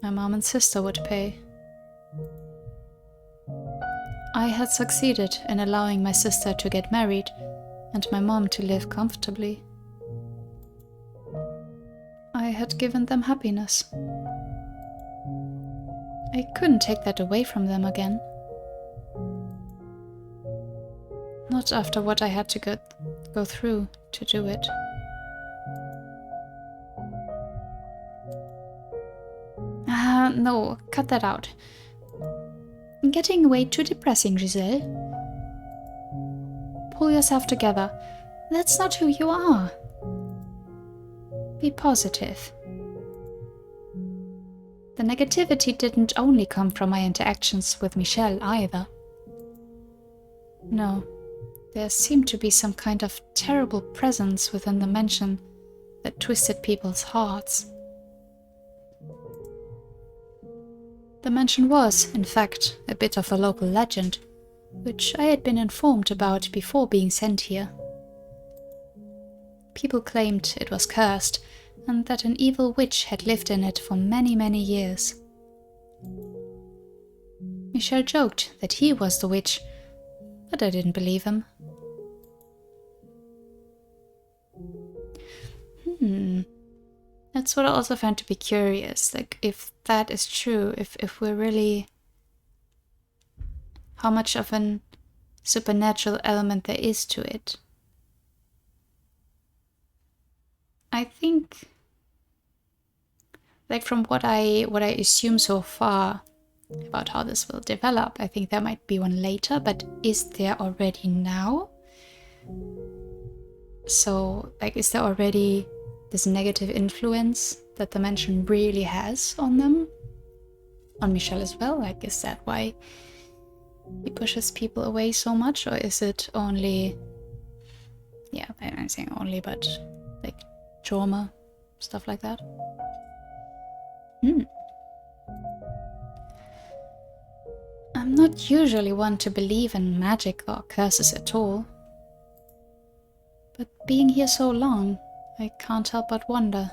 A: my mom and sister would pay. I had succeeded in allowing my sister to get married and my mom to live comfortably. I had given them happiness. I couldn't take that away from them again. Not after what I had to go through to do it. No, cut that out. Getting way too depressing, Giselle. Pull yourself together. That's not who you are. Be positive. The negativity didn't only come from my interactions with Michelle either. No, there seemed to be some kind of terrible presence within the mansion that twisted people's hearts. The mansion was, in fact, a bit of a local legend, which I had been informed about before being sent here. People claimed it was cursed, and that an evil witch had lived in it for many, many years. Michel joked that he was the witch, but I didn't believe him. That's what I also found to be curious, like if that is true, if we're really... how much of an supernatural element there is to it. I think, like from what I assume so far about how this will develop, I think there might be one later, but is there already now? So, like, is there already this negative influence that the mansion really has on them? On Michel as well? Like, is that why he pushes people away so much? Or is it only... yeah, I'm saying only, but like trauma, stuff like that? I'm not usually one to believe in magic or curses at all. But being here so long, I can't help but wonder.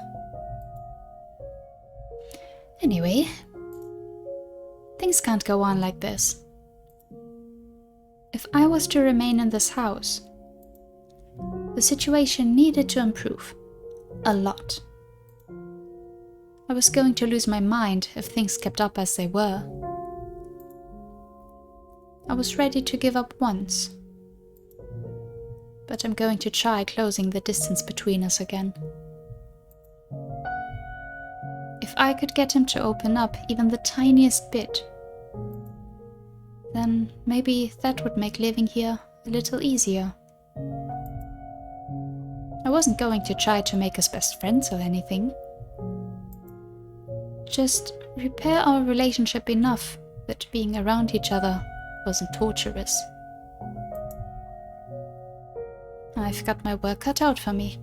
A: Anyway, things can't go on like this. If I was to remain in this house, the situation needed to improve. A lot. I was going to lose my mind if things kept up as they were. I was ready to give up once. But I'm going to try closing the distance between us again. If I could get him to open up even the tiniest bit, then maybe that would make living here a little easier. I wasn't going to try to make us best friends or anything. Just repair our relationship enough that being around each other wasn't torturous. I've got my work cut out for me.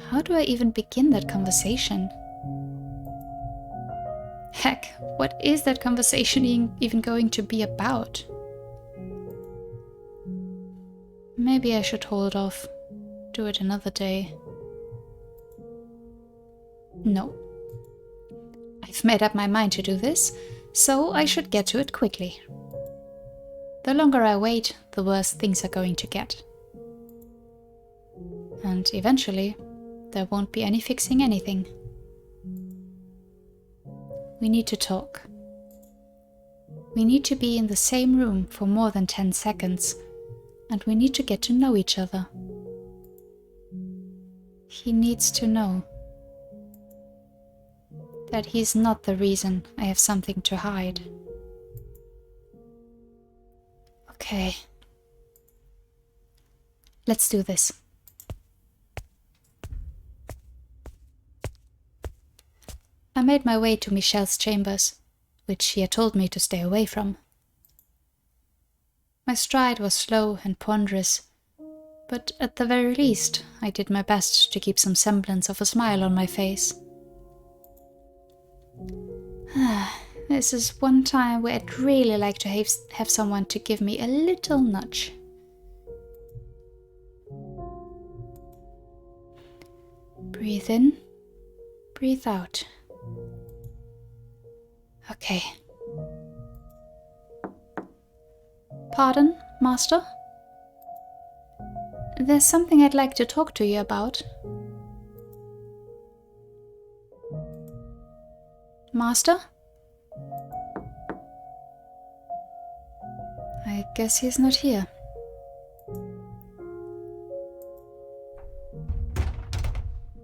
A: How do I even begin that conversation? Heck, what is that conversation even going to be about? Maybe I should hold off. Do it another day. No. I've made up my mind to do this, so I should get to it quickly. The longer I wait, the worse things are going to get. And eventually, there won't be any fixing anything. We need to talk. We need to be in the same room for more than 10 seconds, and we need to get to know each other. He needs to know that he's not the reason I have something to hide. Okay. Let's do this. I made my way to Michel's chambers, which he had told me to stay away from. My stride was slow and ponderous, but at the very least, I did my best to keep some semblance of a smile on my face. This is one time where I'd really like to have someone to give me a little nudge. Breathe in, breathe out. Okay. Pardon, Master? There's something I'd like to talk to you about. Master? I guess he's not here.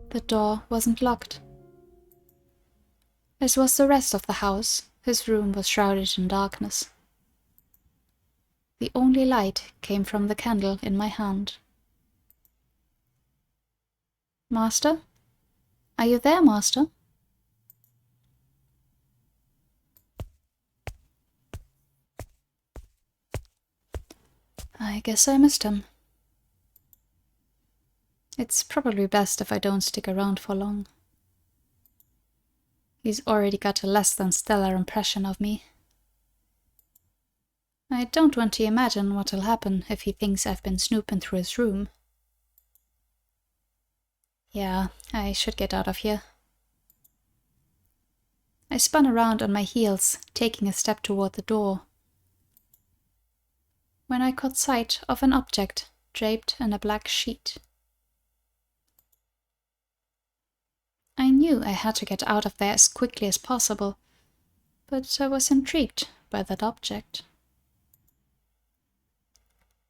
A: The door wasn't locked. As was the rest of the house, his room was shrouded in darkness. The only light came from the candle in my hand. Master? Are you there, Master? I guess I missed him. It's probably best if I don't stick around for long. He's already got a less than stellar impression of me. I don't want to imagine what'll happen if he thinks I've been snooping through his room. Yeah, I should get out of here. I spun around on my heels, taking a step toward the door, when I caught sight of an object draped in a black sheet. I knew I had to get out of there as quickly as possible, but I was intrigued by that object.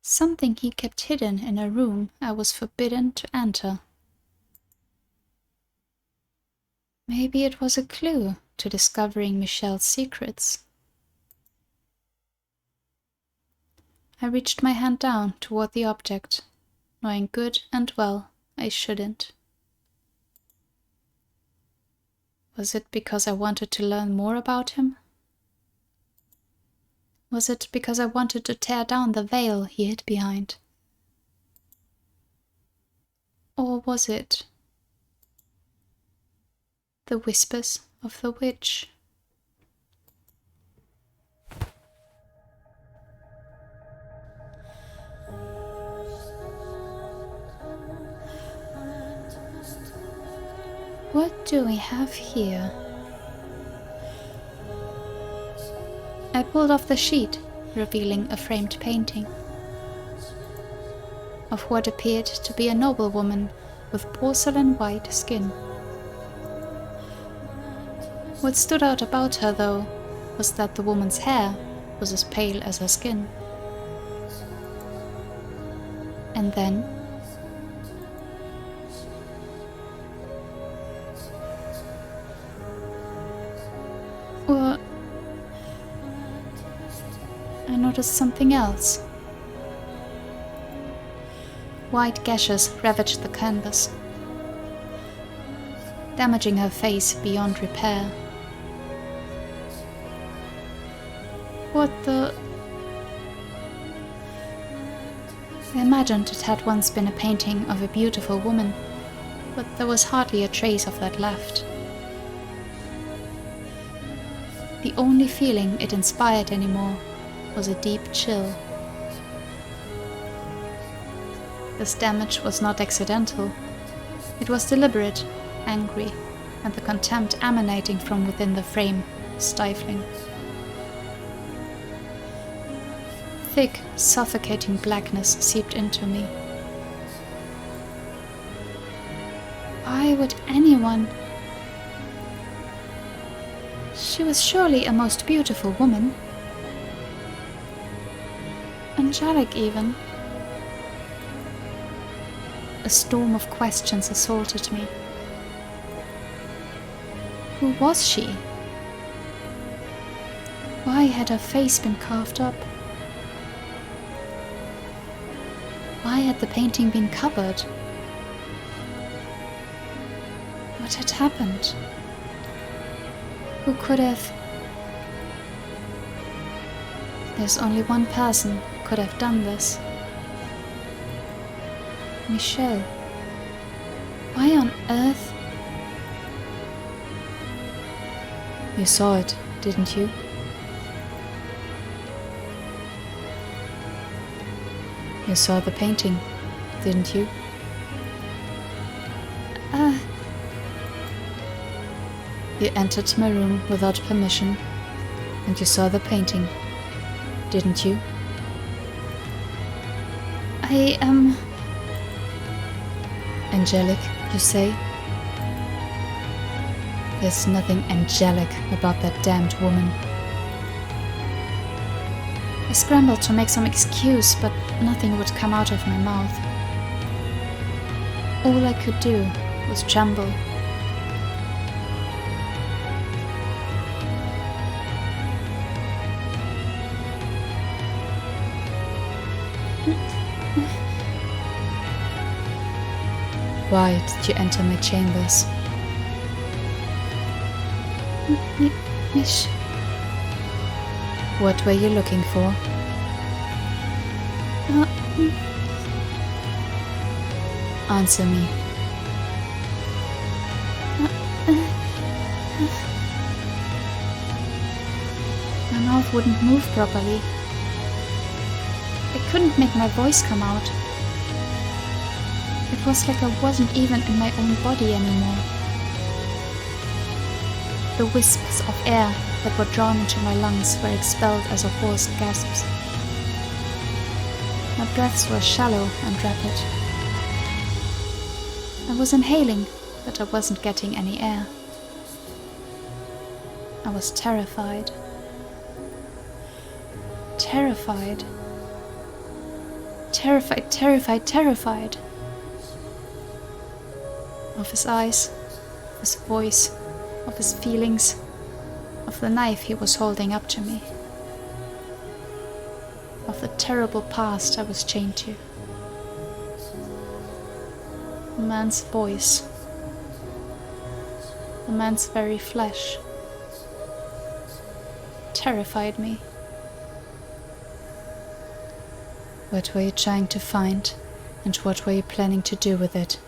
A: Something he kept hidden in a room I was forbidden to enter. Maybe it was a clue to discovering Michelle's secrets. I reached my hand down toward the object, knowing good and well I shouldn't. Was it because I wanted to learn more about him? Was it because I wanted to tear down the veil he hid behind? Or was it the whispers of the witch? What do we have here? I pulled off the sheet, revealing a framed painting of what appeared to be a noblewoman with porcelain-white skin. What stood out about her, though, was that the woman's hair was as pale as her skin. And then, I noticed something else. White gashes ravaged the canvas, damaging her face beyond repair. What the... I imagined it had once been a painting of a beautiful woman, but there was hardly a trace of that left. The only feeling it inspired anymore was a deep chill. This damage was not accidental. It was deliberate, angry, and the contempt emanating from within the frame stifling. Thick, suffocating blackness seeped into me. Why would anyone? She was surely a most beautiful woman. Angelic, even. A storm of questions assaulted me. Who was she? Why had her face been carved up? Why had the painting been covered? What had happened? Who could have? There's only one person could have done this. Michelle, why on earth? You saw it, didn't you? You saw the painting, didn't you? You entered my room without permission, and you saw the painting, didn't you? I am... Angelic, you say? There's nothing angelic about that damned woman. I scrambled to make some excuse, but nothing would come out of my mouth. All I could do was tremble. Why did you enter my chambers? Mish. What were you looking for? Answer me. My mouth wouldn't move properly. I couldn't make my voice come out. It was like I wasn't even in my own body anymore. The wisps of air that were drawn into my lungs were expelled as a hoarse gasps. My breaths were shallow and rapid. I was inhaling, but I wasn't getting any air. I was terrified. Terrified. Terrified, terrified, terrified. Of his eyes, of his voice, of his feelings, of the knife he was holding up to me, of the terrible past I was chained to. The man's voice, the man's very flesh, terrified me. What were you trying to find, and what were you planning to do with it?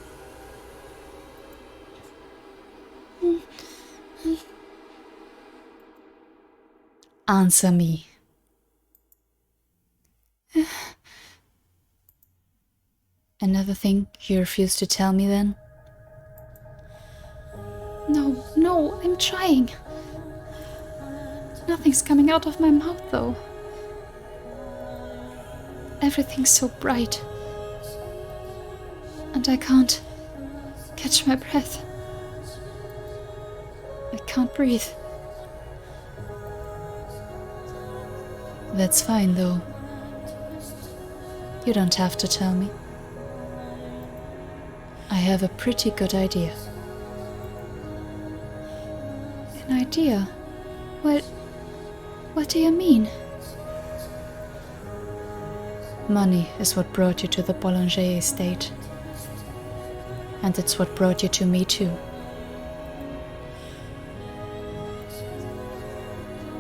A: Answer me. Another thing you refuse to tell me then? No, I'm trying. Nothing's coming out of my mouth though. Everything's so bright. And I can't catch my breath. I can't breathe. That's fine, though. You don't have to tell me. I have a pretty good idea. An idea? What do you mean? Money is what brought you to the Boulanger estate. And it's what brought you to me, too.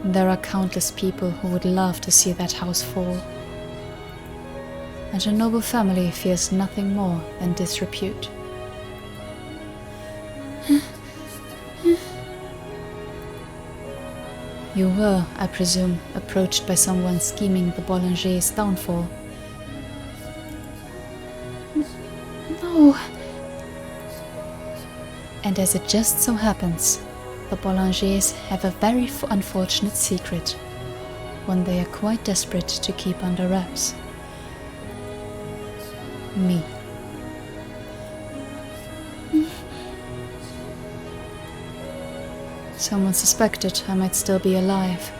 A: There are countless people who would love to see that house fall. And a noble family fears nothing more than disrepute. You were, I presume, approached by someone scheming the Boulanger's downfall. No. And as it just so happens, the Boulangers have a very unfortunate secret, one they are quite desperate to keep under wraps. Me. Someone suspected I might still be alive,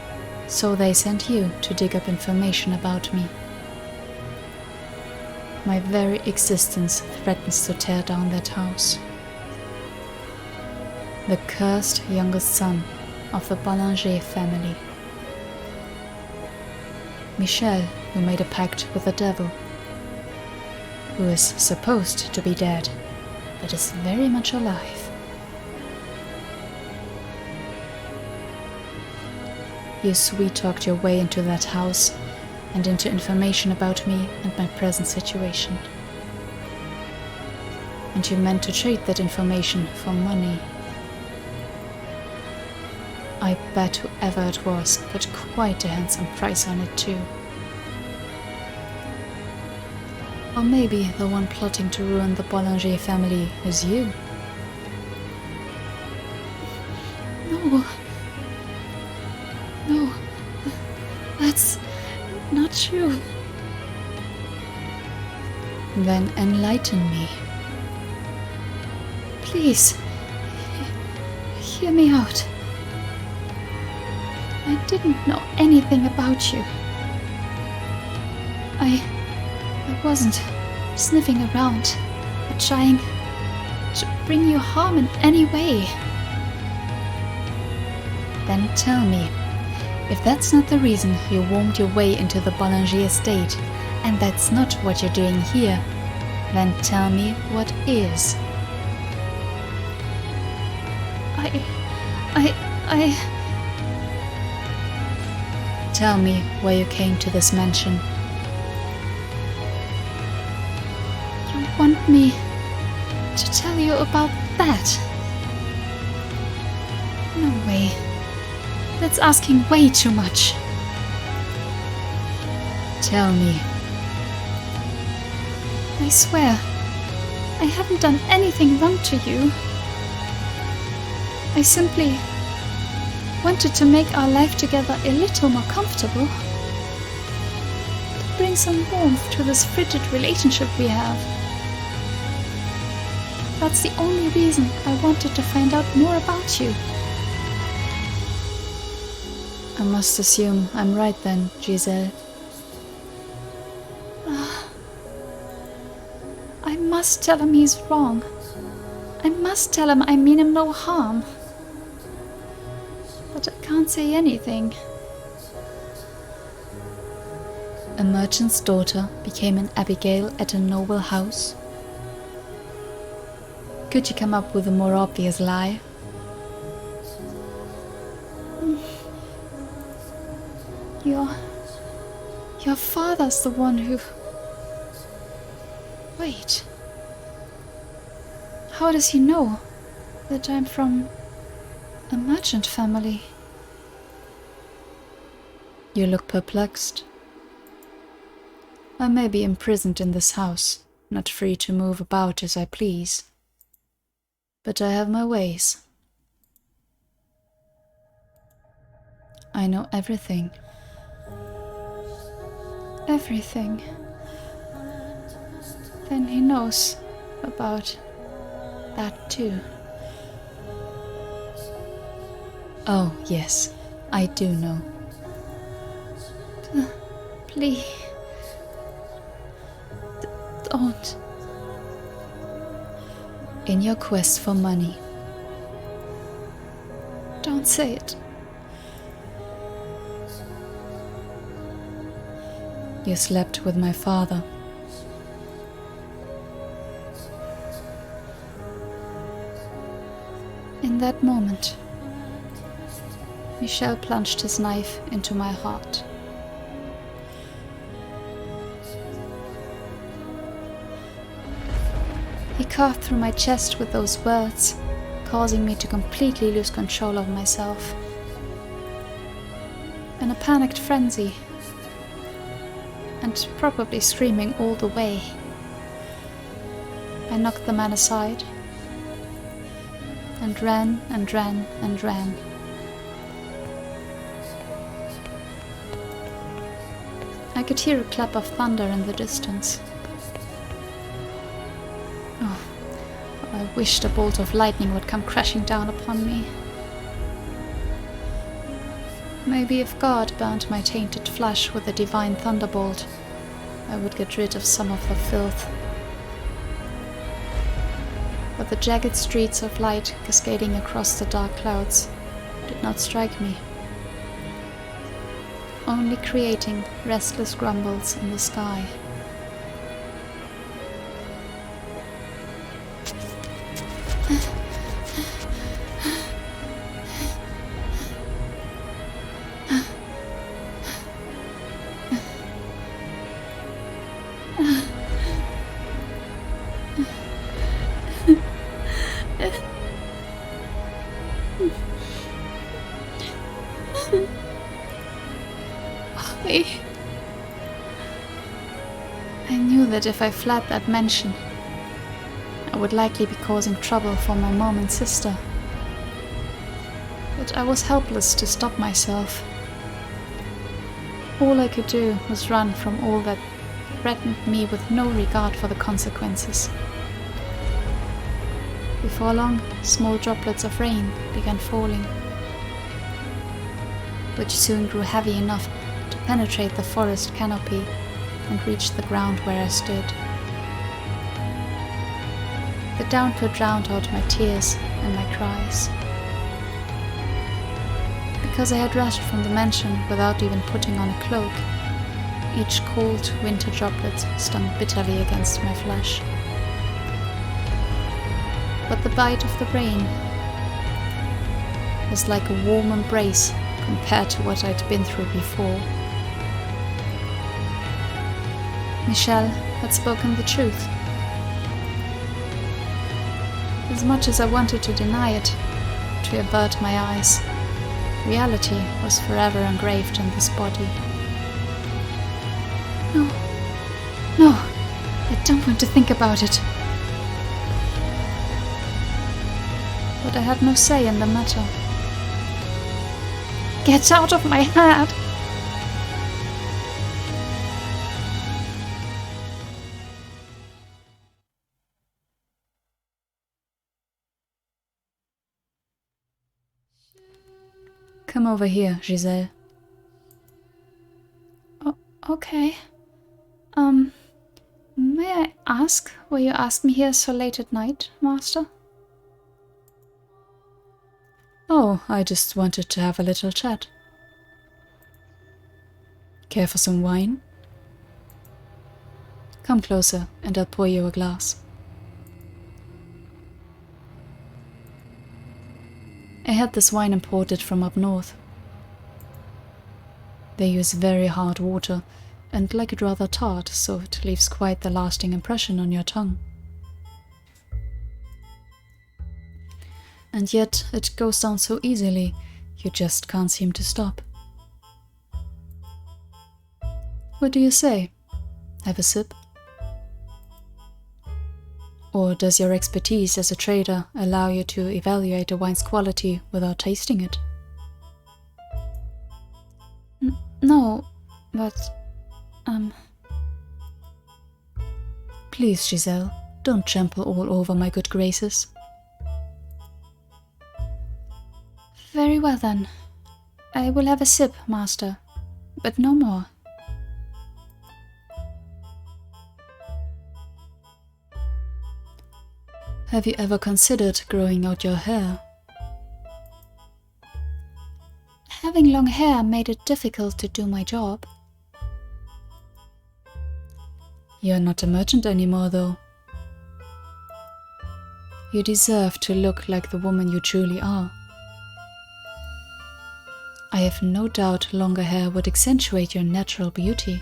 A: so they sent you to dig up information about me. My very existence threatens to tear down that house. The cursed youngest son of the Boulanger family. Michel, who made a pact with the devil, who is supposed to be dead, but is very much alive. You sweet-talked your way into that house, and into information about me and my present situation. And you meant to trade that information for money. I bet whoever it was put quite a handsome price on it too. Or maybe the one plotting to ruin the Boulanger family is you. No, that's not true. Then enlighten me. Please, hear me out. I didn't know anything about you. I wasn't sniffing around or trying to bring you harm in any way. Then tell me, if that's not the reason you wormed your way into the Boulanger estate, and that's not what you're doing here, then tell me what is. Tell me why you came to this mansion. You want me to tell you about that? No way. That's asking way too much. Tell me. I swear, I haven't done anything wrong to you. I simply wanted to make our life together a little more comfortable. To bring some warmth to this frigid relationship we have. That's the only reason I wanted to find out more about you. I must assume I'm right then, Giselle. I must tell him he's wrong. I must tell him I mean him no harm. But I can't say anything. A merchant's daughter became an abigail at a noble house? Could you come up with a more obvious lie? Your father's the one who... Wait. How does he know that I'm from a merchant family? You look perplexed. I may be imprisoned in this house, not free to move about as I please. But I have my ways. I know everything. Everything. Then he knows about that too. Oh, yes, I do know. Please. Don't. In your quest for money. Don't say it. You slept with my father. In that moment, Michel plunged his knife into my heart. He carved through my chest with those words, causing me to completely lose control of myself. In a panicked frenzy, and probably screaming all the way, I knocked the man aside and ran and ran and ran. I could hear a clap of thunder in the distance. Oh, I wished a bolt of lightning would come crashing down upon me. Maybe if God burned my tainted flesh with a divine thunderbolt, I would get rid of some of the filth. But the jagged streets of light cascading across the dark clouds did not strike me, only creating restless grumbles in the sky. that if I fled that mansion, I would likely be causing trouble for my mom and sister. But I was helpless to stop myself. All I could do was run from all that threatened me with no regard for the consequences. Before long, small droplets of rain began falling, which soon grew heavy enough to penetrate the forest canopy and reach the ground where I stood. The downpour drowned out my tears and my cries. Because I had rushed from the mansion without even putting on a cloak, each cold winter droplet stung bitterly against my flesh. But the bite of the rain was like a warm embrace compared to what I'd been through before. Michelle had spoken the truth. As much as I wanted to deny it, to avert my eyes, reality was forever engraved in this body. No, I don't want to think about it. But I had no say in the matter. Get out of my head! Come over here, Giselle. Oh, okay. May I ask why you asked me here so late at night, Master? Oh, I just wanted to have a little chat. Care for some wine? Come closer, and I'll pour you a glass. I had this wine imported from up north. They use very hard water, and like it rather tart, so it leaves quite the lasting impression on your tongue. And yet it goes down so easily, you just can't seem to stop. What do you say? Have a sip? Or does your expertise as a trader allow you to evaluate a wine's quality without tasting it? No, but... Please, Giselle, don't trample all over my good graces. Very well then. I will have a sip, Master, but no more. Have you ever considered growing out your hair? Having long hair made it difficult to do my job. You're not a merchant anymore, though. You deserve to look like the woman you truly are. I have no doubt longer hair would accentuate your natural beauty.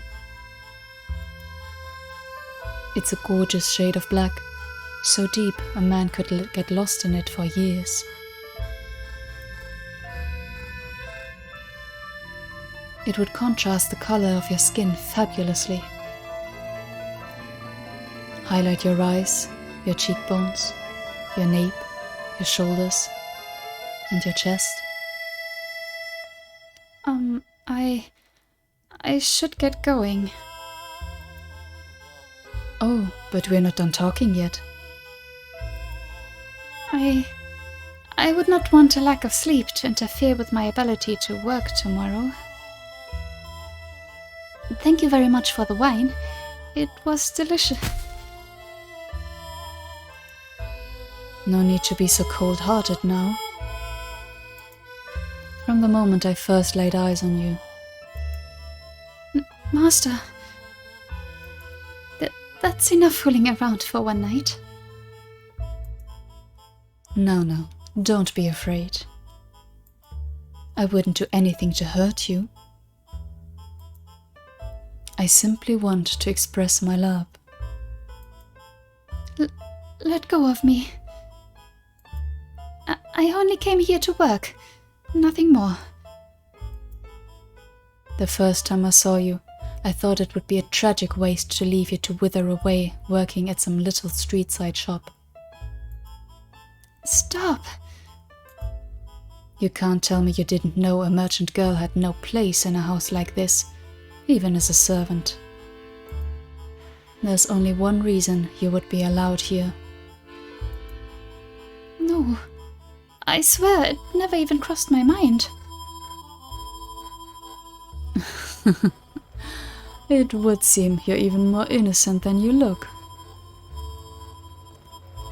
A: It's a gorgeous shade of black, so deep a man could get lost in it for years. It would contrast the color of your skin fabulously. Highlight your eyes, your cheekbones, your nape, your shoulders, and your chest. I should get going. Oh, but we're not done talking yet. I would not want a lack of sleep to interfere with my ability to work tomorrow. Thank you very much for the wine. It was delicious. No need to be so cold-hearted now. From the moment I first laid eyes on you. Master, that's enough fooling around for one night. No, don't be afraid. I wouldn't do anything to hurt you. I simply want to express my love. Let go of me. I only came here to work, nothing more. The first time I saw you, I thought it would be a tragic waste to leave you to wither away working at some little street-side shop.
B: Stop!
A: You can't tell me you didn't know a merchant girl had no place in a house like this, even as a servant. There's only one reason you would be allowed here.
B: No, I swear it never even crossed my mind.
A: It would seem you're even more innocent than you look.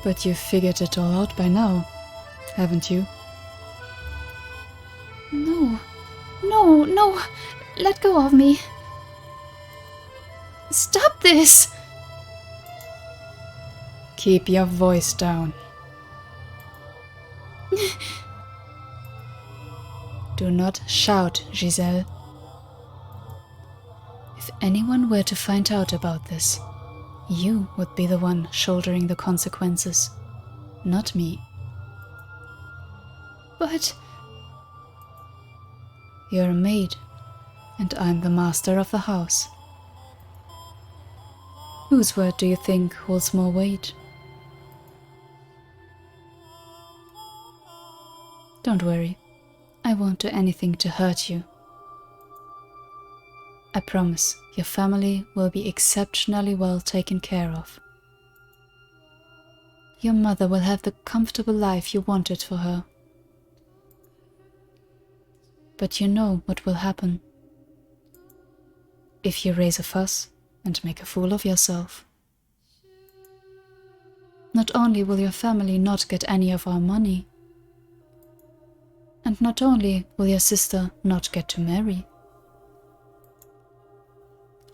A: But you've figured it all out by now, haven't you?
B: No, no, no, let go of me. Stop this!
A: Keep your voice down. Do not shout, Giselle. If anyone were to find out about this, you would be the one shouldering the consequences, not me.
B: But...
A: You're a maid, and I'm the master of the house. Whose word do you think holds more weight? Don't worry, I won't do anything to hurt you. I promise your family will be exceptionally well taken care of. Your mother will have the comfortable life you wanted for her. But you know what will happen if you raise a fuss and make a fool of yourself. Not only will your family not get any of our money, and not only will your sister not get to marry,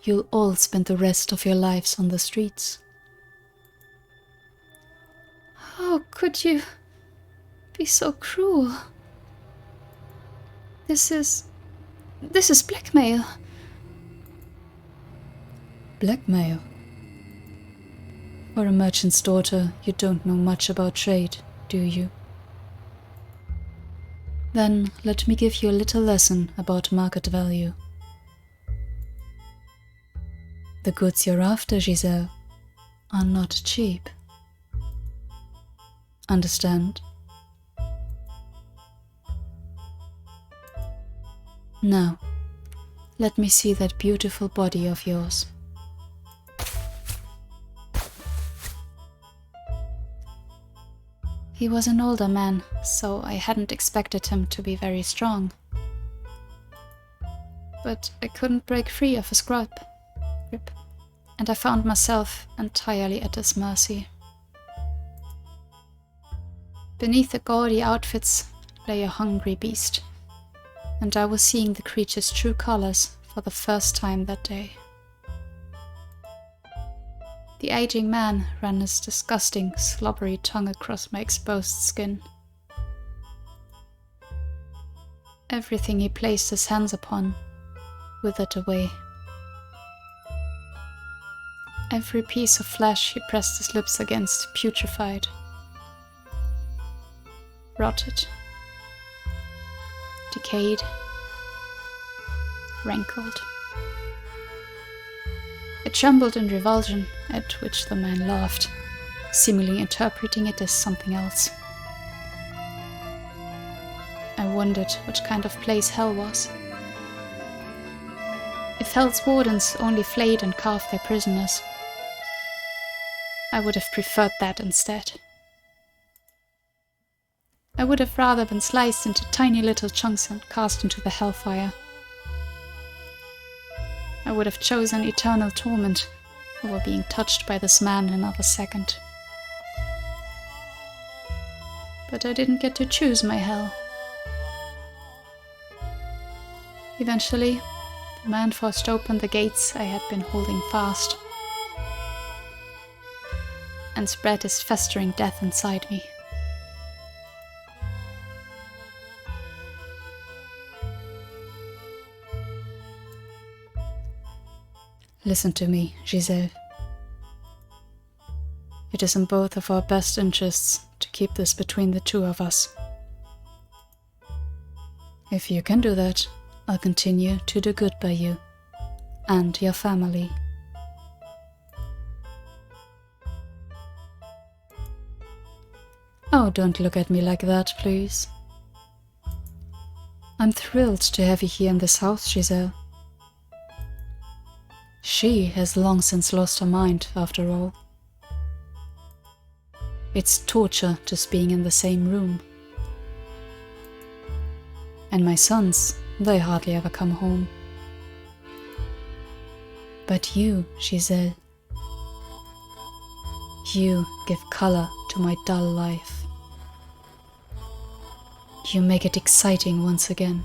A: you'll all spend the rest of your lives on the streets.
B: How could you be so cruel? This is blackmail.
A: Blackmail? For a merchant's daughter, you don't know much about trade, do you? Then let me give you a little lesson about market value. The goods you're after, Giselle, are not cheap. Understand? Now, let me see that beautiful body of yours.
B: He was an older man, so I hadn't expected him to be very strong. But I couldn't break free of his grip, and I found myself entirely at his mercy. Beneath the gaudy outfits lay a hungry beast, and I was seeing the creature's true colors for the first time that day. The aging man ran his disgusting, slobbery tongue across my exposed skin. Everything he placed his hands upon withered away. Every piece of flesh he pressed his lips against putrefied, rotted, decayed, rankled. I trembled in revulsion, at which the man laughed, seemingly interpreting it as something else. I wondered what kind of place hell was. If hell's wardens only flayed and carved their prisoners, I would have preferred that instead. I would have rather been sliced into tiny little chunks and cast into the hellfire. I would have chosen eternal torment over being touched by this man another second. But I didn't get to choose my hell. Eventually, the man forced open the gates I had been holding fast and spread his festering death inside me.
A: Listen to me, Giselle. It is in both of our best interests to keep this between the two of us. If you can do that, I'll continue to do good by you, and your family. Oh, don't look at me like that, please. I'm thrilled to have you here in this house, Giselle. She has long since lost her mind, after all. It's torture just being in the same room. And my sons, they hardly ever come home. But you, Giselle, you give color to my dull life. You make it exciting once again.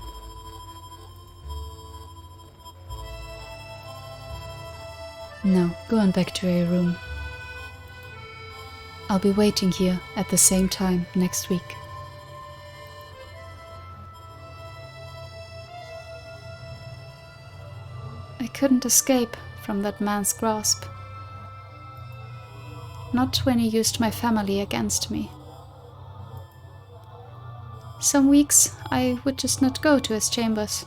A: Now, go on back to your room. I'll be waiting here at the same time next week. I couldn't escape from that man's grasp. Not when he used my family against me. Some weeks I would just not go to his chambers,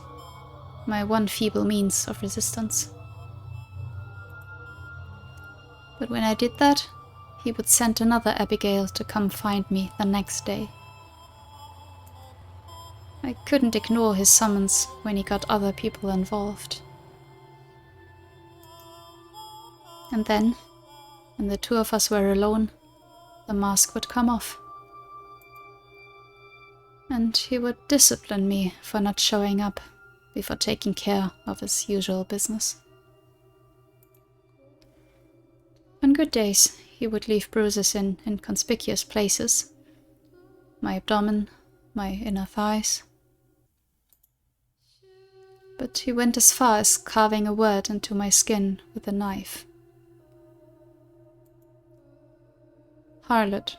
A: my one feeble means of resistance. But when I did that, he would send another Abigail to come find me the next day. I couldn't ignore his summons when he got other people involved. And then, when the two of us were alone, the mask would come off. And he would discipline me for not showing up before taking care of his usual business. On good days, he would leave bruises in inconspicuous places. My abdomen, my inner thighs. But he went as far as carving a word into my skin with a knife. Harlot.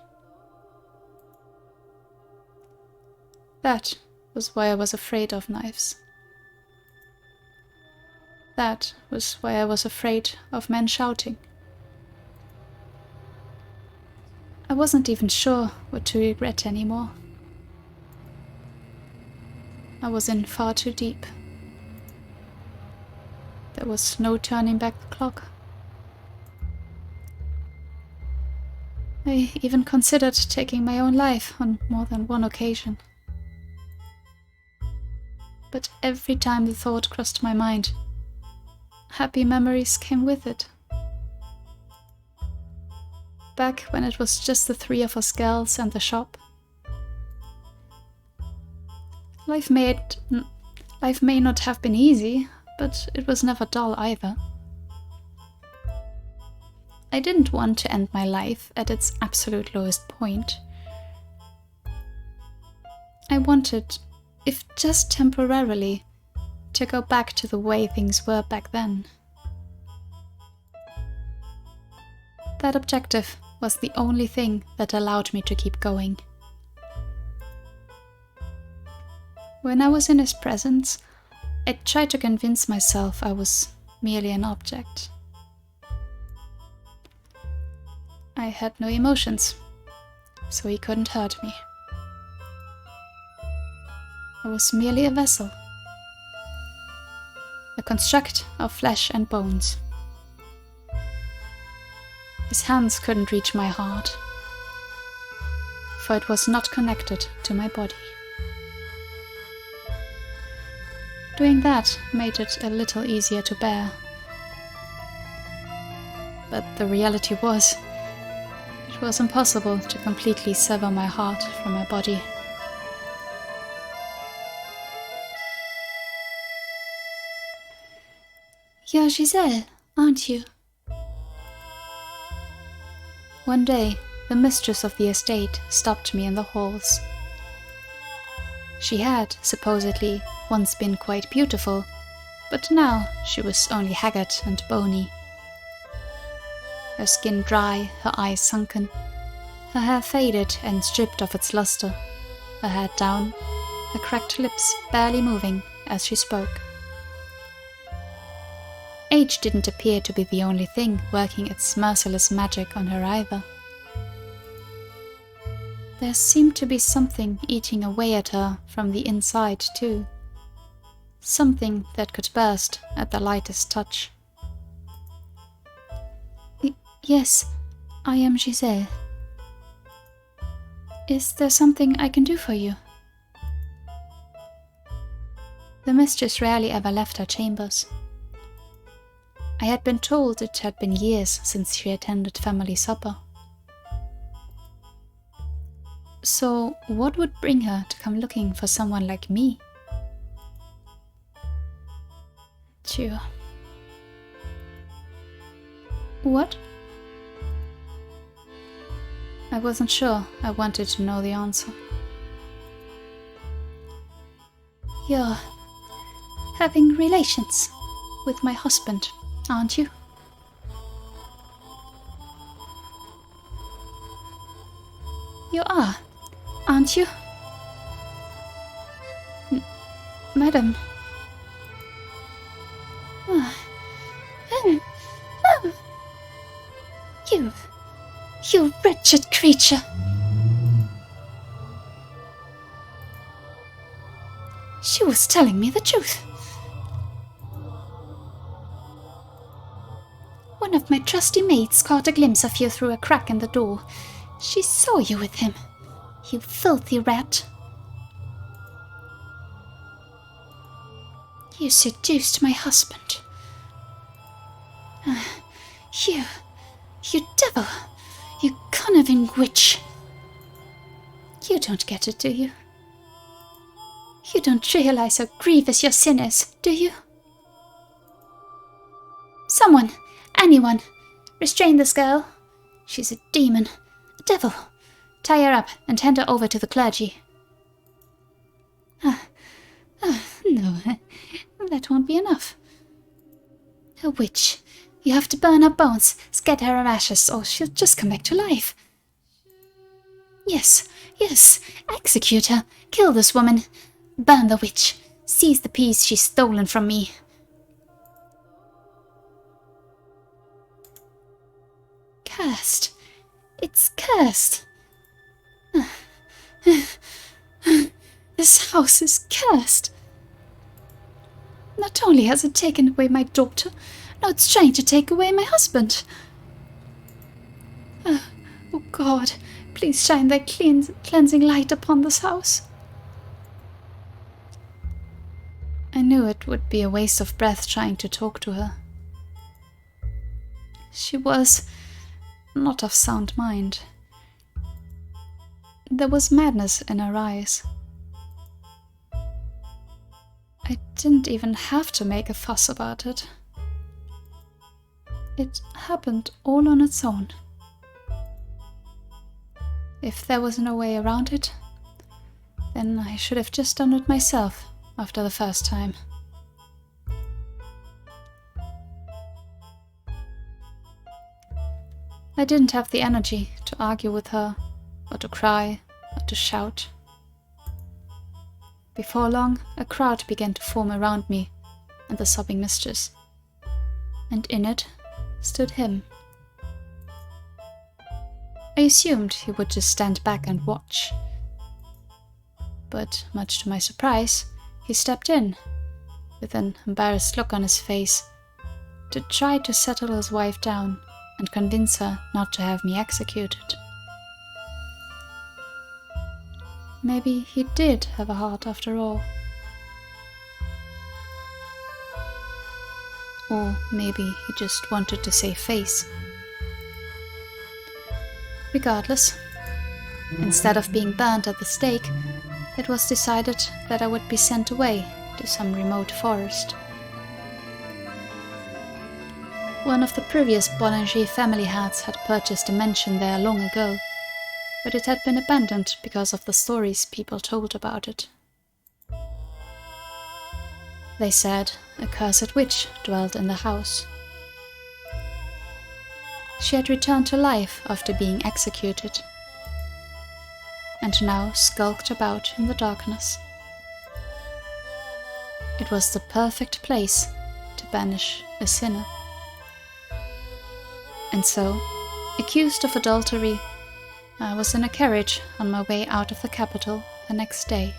A: That was why I was afraid of knives. That was why I was afraid of men shouting. I wasn't even sure what to regret anymore. I was in far too deep. There was no turning back the clock. I even considered taking my own life on more than one occasion. But every time the thought crossed my mind, happy memories came with it. Back when it was just the three of us girls and the shop. Life may not have been easy, but it was never dull either. I didn't want to end my life at its absolute lowest point. I wanted, if just temporarily, to go back to the way things were back then. That objective was the only thing that allowed me to keep going. When I was in his presence, I tried to convince myself I was merely an object. I had no emotions, so he couldn't hurt me. I was merely a vessel, a construct of flesh and bones. His hands couldn't reach my heart, for it was not connected to my body. Doing that made it a little easier to bear. But the reality was, it was impossible to completely sever my heart from my body. You're Giselle, aren't you? One day, the mistress of the estate stopped me in the halls. She had, supposedly, once been quite beautiful, but now she was only haggard and bony. Her skin dry, her eyes sunken, her hair faded and stripped of its luster, her head down, her cracked lips barely moving as she spoke. Age didn't appear to be the only thing working its merciless magic on her either. There seemed to be something eating away at her from the inside too.
B: something that could burst at the lightest touch. Yes, I am Giselle. Is there something I can do for you? The mistress rarely ever left her chambers. I had been told it had been years since she attended family supper. So, what would bring her to come looking for someone like me? Sure. What? I wasn't sure I wanted to know the answer. You're having relations with my husband, aren't you? You are, aren't you? Madam. You wretched creature! She was telling me the truth. One of my trusty maids caught a glimpse of you through a crack in the door. She saw you with him. You filthy rat. You seduced my husband. You devil. You conniving witch. You don't get it, do you? You don't realize how grievous your sin is, do you? Someone, anyone, restrain this girl. She's a demon, a devil. Tie her up and hand her over to the clergy. No, that won't be enough. A witch. You have to burn her bones, scatter her ashes, or she'll just come back to life. Yes, execute her. Kill this woman. Burn the witch. Seize the piece she's stolen from me. Cursed. It's cursed. This house is cursed. Not only has it taken away my daughter, now it's trying to take away my husband. Oh God, please shine thy cleansing light upon this house. I knew it would be a waste of breath trying to talk to her. She was not of sound mind. There was madness in her eyes. I didn't even have to make a fuss about it. It happened all on its own. If there was no way around it, then I should have just done it myself after the first time. I didn't have the energy to argue with her, or to cry, or to shout. Before long, a crowd began to form around me and the sobbing mistress, and in it stood him. I assumed he would just stand back and watch. But, much to my surprise, he stepped in, with an embarrassed look on his face, to try to settle his wife down and convince her not to have me executed. Maybe he did have a heart after all. Or maybe he just wanted to save face. Regardless, instead of being burned at the stake, it was decided that I would be sent away to some remote forest. One of the previous Boulanger family heads had purchased a mansion there long ago, but it had been abandoned because of the stories people told about it. They said a cursed witch dwelled in the house. She had returned to life after being executed, and now skulked about in the darkness. It was the perfect place to banish a sinner. And so, accused of adultery, I was in a carriage on my way out of the capital the next day.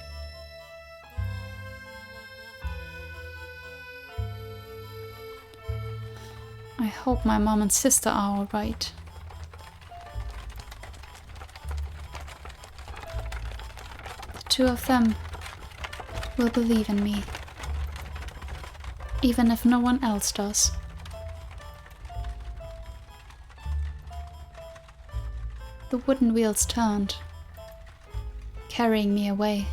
B: hope my mom and sister are alright. The two of them will believe in me, even if no one else does. The wooden wheels turned, carrying me away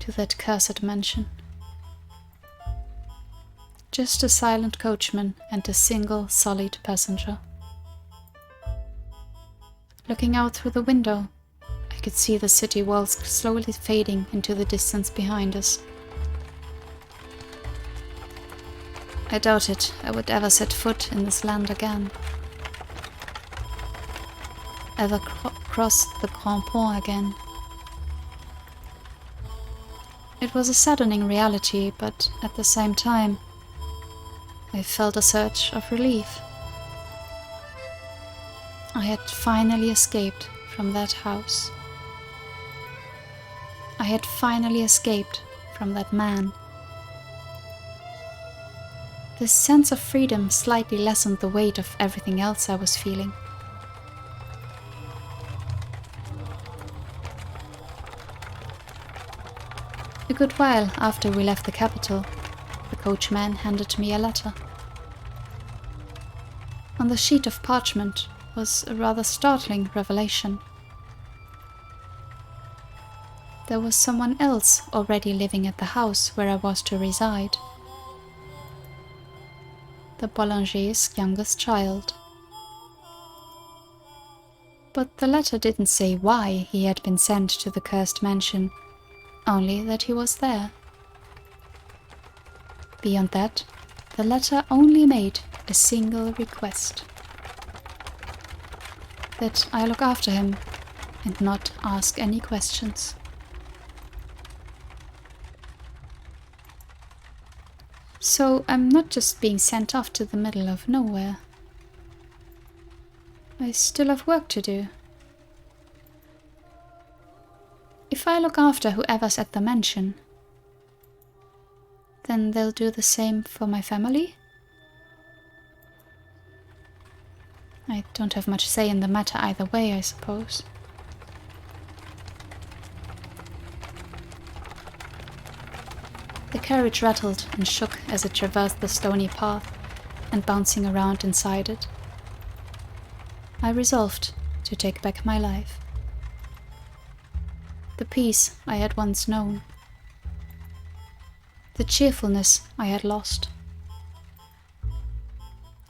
B: to that cursed mansion. Just a silent coachman and a single solid passenger. Looking out through the window, I could see the city walls slowly fading into the distance behind us. I doubted I would ever set foot in this land again. Ever cross the Grand Pont again. It was a saddening reality, but at the same time, I felt a surge of relief. I had finally escaped from that house. I had finally escaped from that man. This sense of freedom slightly lessened the weight of everything else I was feeling. A good while after we left the capital, the coachman handed me a letter. On the sheet of parchment was a rather startling revelation. There was someone else already living at the house where I was to reside. The Boulanger's youngest child. But the letter didn't say why he had been sent to the cursed mansion, only that he was there. Beyond that, the letter only made a single request. That I look after him and not ask any questions. So I'm not just being sent off to the middle of nowhere. I still have work to do. If I look after whoever's at the mansion, then they'll do the same for my family? I don't have much say in the matter either way, I suppose. The carriage rattled and shook as it traversed the stony path and bouncing around inside it. I resolved to take back my life. The peace I had once known. The cheerfulness I had lost.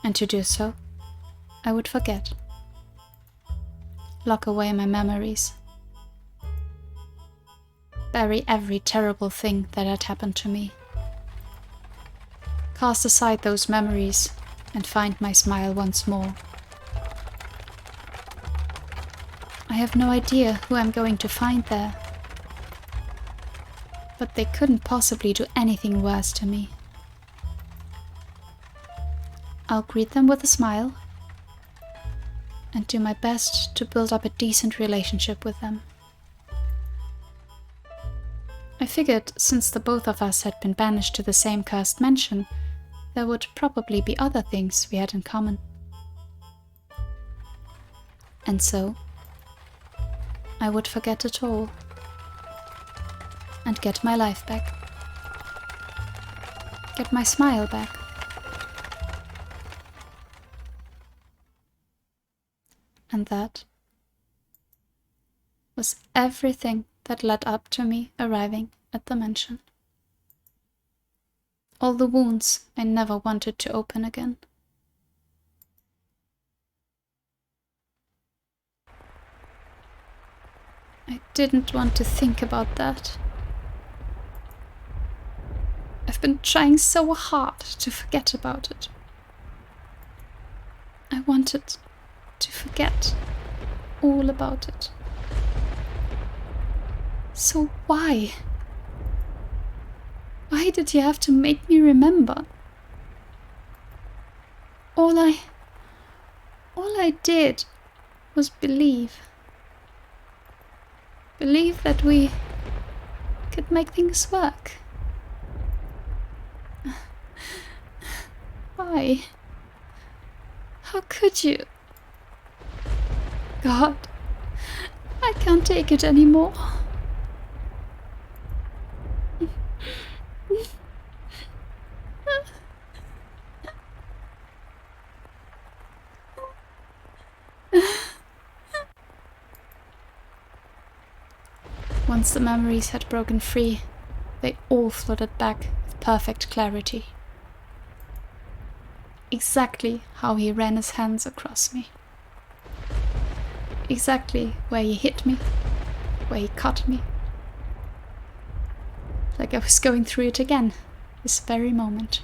B: And to do so, I would forget. Lock away my memories. Bury every terrible thing that had happened to me. Cast aside those memories and find my smile once more. I have no idea who I'm going to find there. But they couldn't possibly do anything worse to me. I'll greet them with a smile and do my best to build up a decent relationship with them. I figured since the both of us had been banished to the same cursed mansion, there would probably be other things we had in common. And so, I would forget it all and get my life back. Get my smile back. And that was everything that led up to me arriving at the mansion. All the wounds I never wanted to open again. I didn't want to think about that. I've been trying so hard to forget about it. I wanted to forget all about it. So why? Why did you have to make me remember? All I did was believe. Believe that we could make things work. Why? How could you? God, I can't take it anymore. Once the memories had broken free, they all flooded back with perfect clarity. Exactly how he ran his hands across me. Exactly where he hit me, where he cut me. Like I was going through it again, this very moment.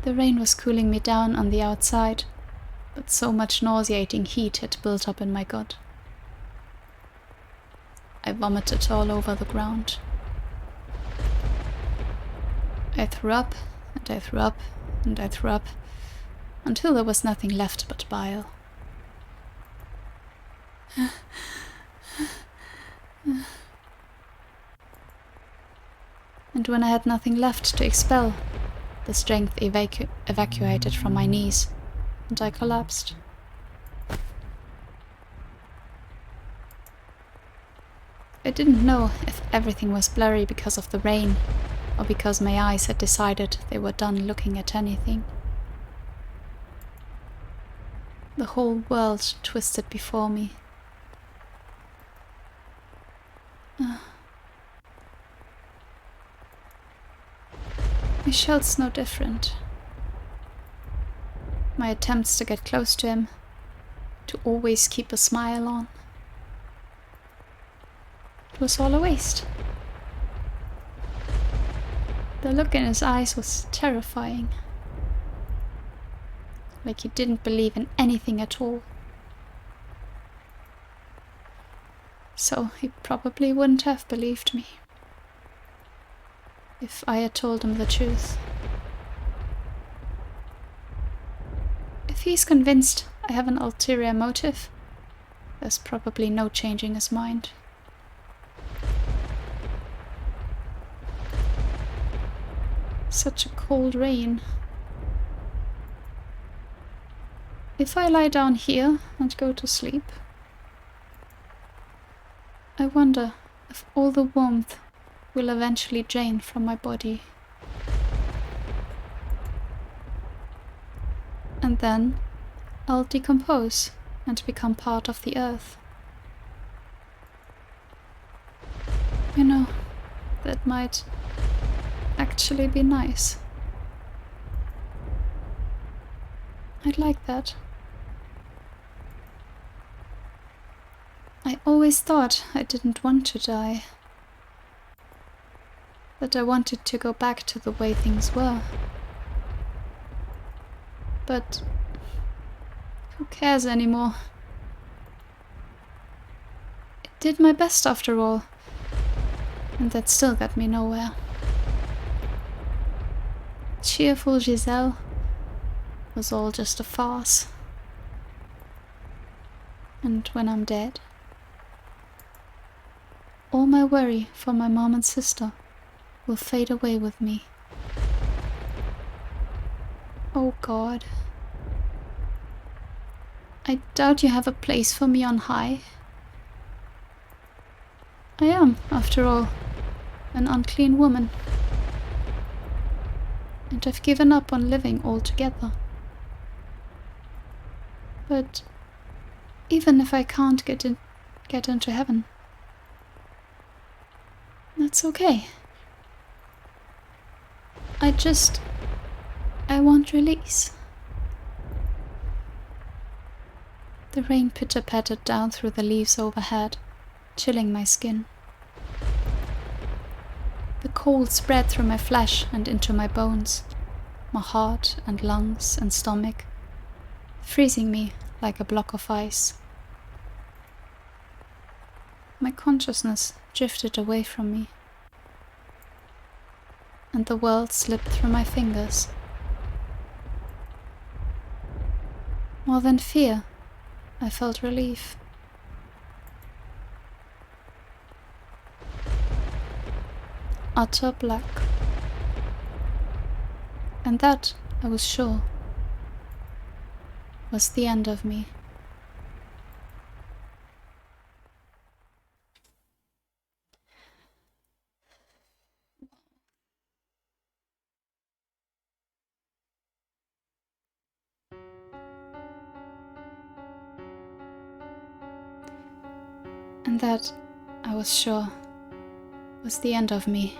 B: The rain was cooling me down on the outside, but so much nauseating heat had built up in my gut. I vomited all over the ground. I threw up, and I threw up, and I threw up, until there was nothing left but bile. And when I had nothing left to expel, the strength evacuated from my knees, and I collapsed. I didn't know if everything was blurry because of the rain, or because my eyes had decided they were done looking at anything. The whole world twisted before me. Michelle's no different. My attempts to get close to him, to always keep a smile on, it was all a waste. The look in his eyes was terrifying. Like he didn't believe in anything at all. So he probably wouldn't have believed me if I had told him the truth. If he's convinced I have an ulterior motive, there's probably no changing his mind. Such a cold rain. If I lie down here and go to sleep, I wonder if all the warmth will eventually drain from my body. And then I'll decompose and become part of the earth. You know, that might actually be nice. I'd like that. I always thought I didn't want to die. That I wanted to go back to the way things were. But who cares anymore? I did my best after all, and that still got me nowhere. Cheerful Giselle was all just a farce. And when I'm dead, all my worry for my mom and sister will fade away with me. Oh God. I doubt you have a place for me on high. I am, after all, an unclean woman. And I've given up on living altogether. But even if I can't get into heaven, that's okay. I want release. The rain pitter-pattered down through the leaves overhead, chilling my skin. The cold spread through my flesh and into my bones, my heart and lungs and stomach, freezing me like a block of ice. My consciousness drifted away from me, and the world slipped through my fingers. More than fear, I felt relief. utter black. And that, I was sure, was the end of me. And that, I was sure, was the end of me.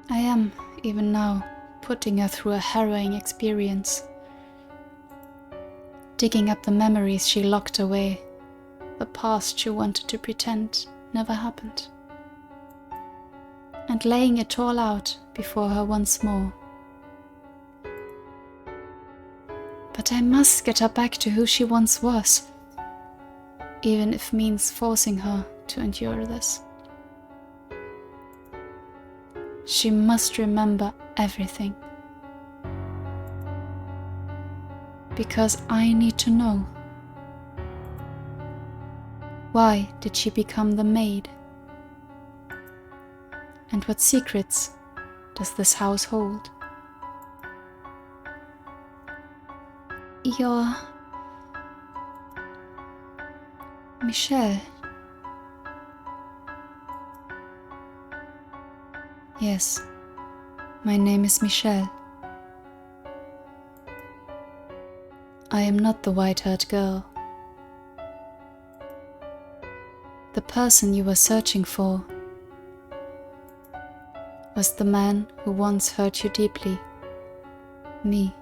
B: I am, even now, putting her through a harrowing experience. Digging up the memories she locked away, the past she wanted to pretend never happened. And laying it all out before her once more. But I must get her back to who she once was, even if means forcing her to endure this. She must remember everything. Because I need to know. Why did she become the maid? And what secrets does this house hold? You're Michelle. Yes, my name is Michelle. I am not the white-haired girl. The person you were searching for was the man who once hurt you deeply. Me.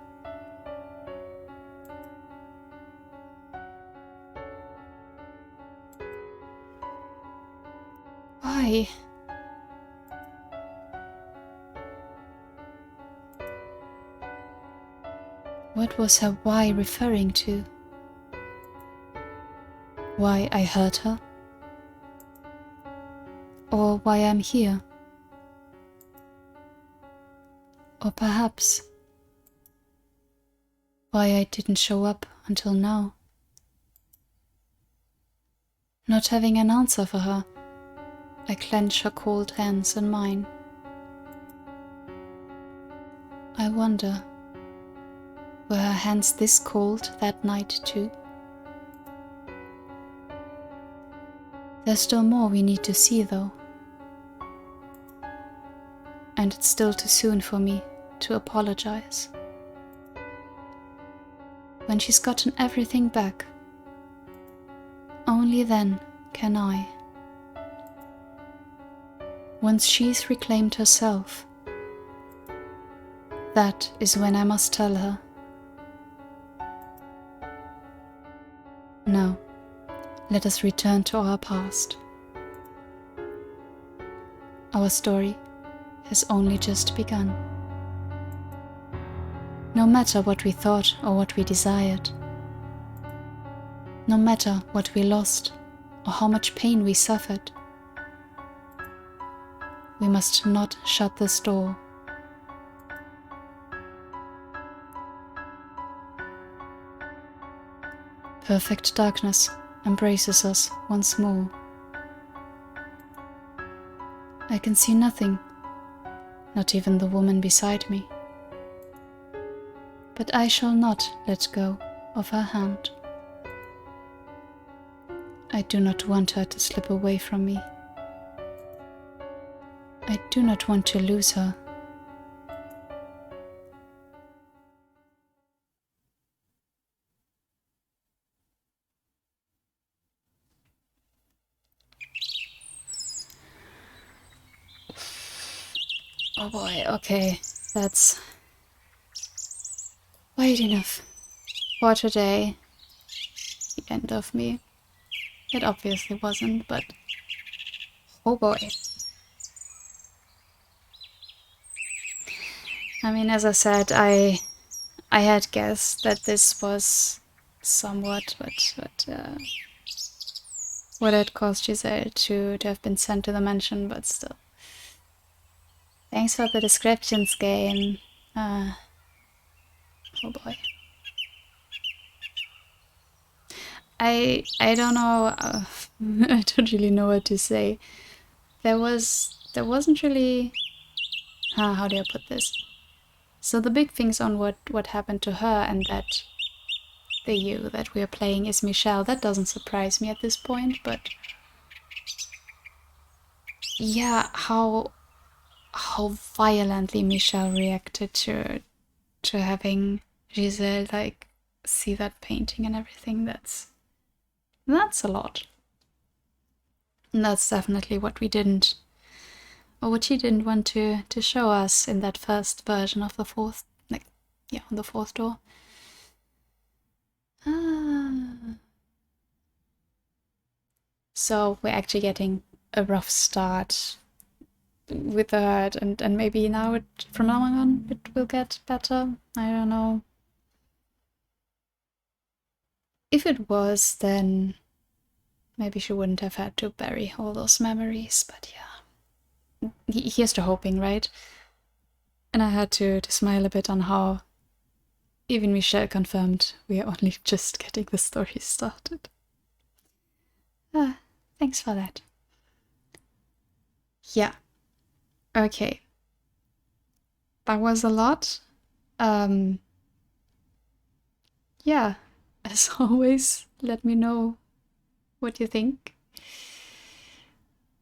B: Why? What was her why referring to? Why I hurt her? Or why I'm here? Or perhaps why I didn't show up until now? Not having an answer for her, I clench her cold hands in mine. I wonder, were her hands this cold that night too? There's still more we need to see though. And it's still too soon for me to apologize. When she's gotten everything back, only then can I. Once she's reclaimed herself, that is when I must tell her. Now, let us return to our past. Our story has only just begun. No matter what we thought or what we desired, no matter what we lost or how much pain we suffered, we must not shut this door. Perfect darkness embraces us once more. I can see nothing, not even the woman beside me. But I shall not let go of her hand. I do not want her to slip away from me. I do not want to lose her. Oh boy, okay, that's quite enough for today. The end of me. It obviously wasn't, but oh boy. I mean, as I said, I had guessed that this was somewhat, but what it caused Giselle to have been sent to the mansion, but still. Thanks for the descriptions, game. Oh boy.
A: I don't know. I don't really know what to say. There wasn't really. How do I put this? So the big things on what happened to her and that the you that we are playing is Michelle. That doesn't surprise me at this point, but yeah, how violently Michelle reacted to having Giselle like see that painting and everything. That's a lot. And that's definitely what we didn't, or what she didn't want to show us in that first version of the fourth, like, yeah, on the fourth door. Ah. So we're actually getting a rough start with that, and maybe now from now on it will get better. I don't know. If it was, then maybe she wouldn't have had to bury all those memories, but yeah. Here's to hoping, right? And I had to smile a bit on how even Michelle confirmed we are only just getting the story started. Ah, thanks for that. Yeah. Okay. That was a lot. Yeah. As always, let me know what you think.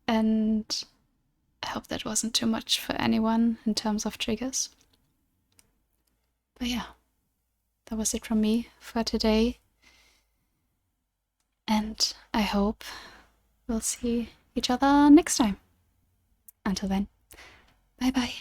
A: And I hope that wasn't too much for anyone in terms of triggers. But yeah, that was it from me for today. And I hope we'll see each other next time. Until then, bye bye.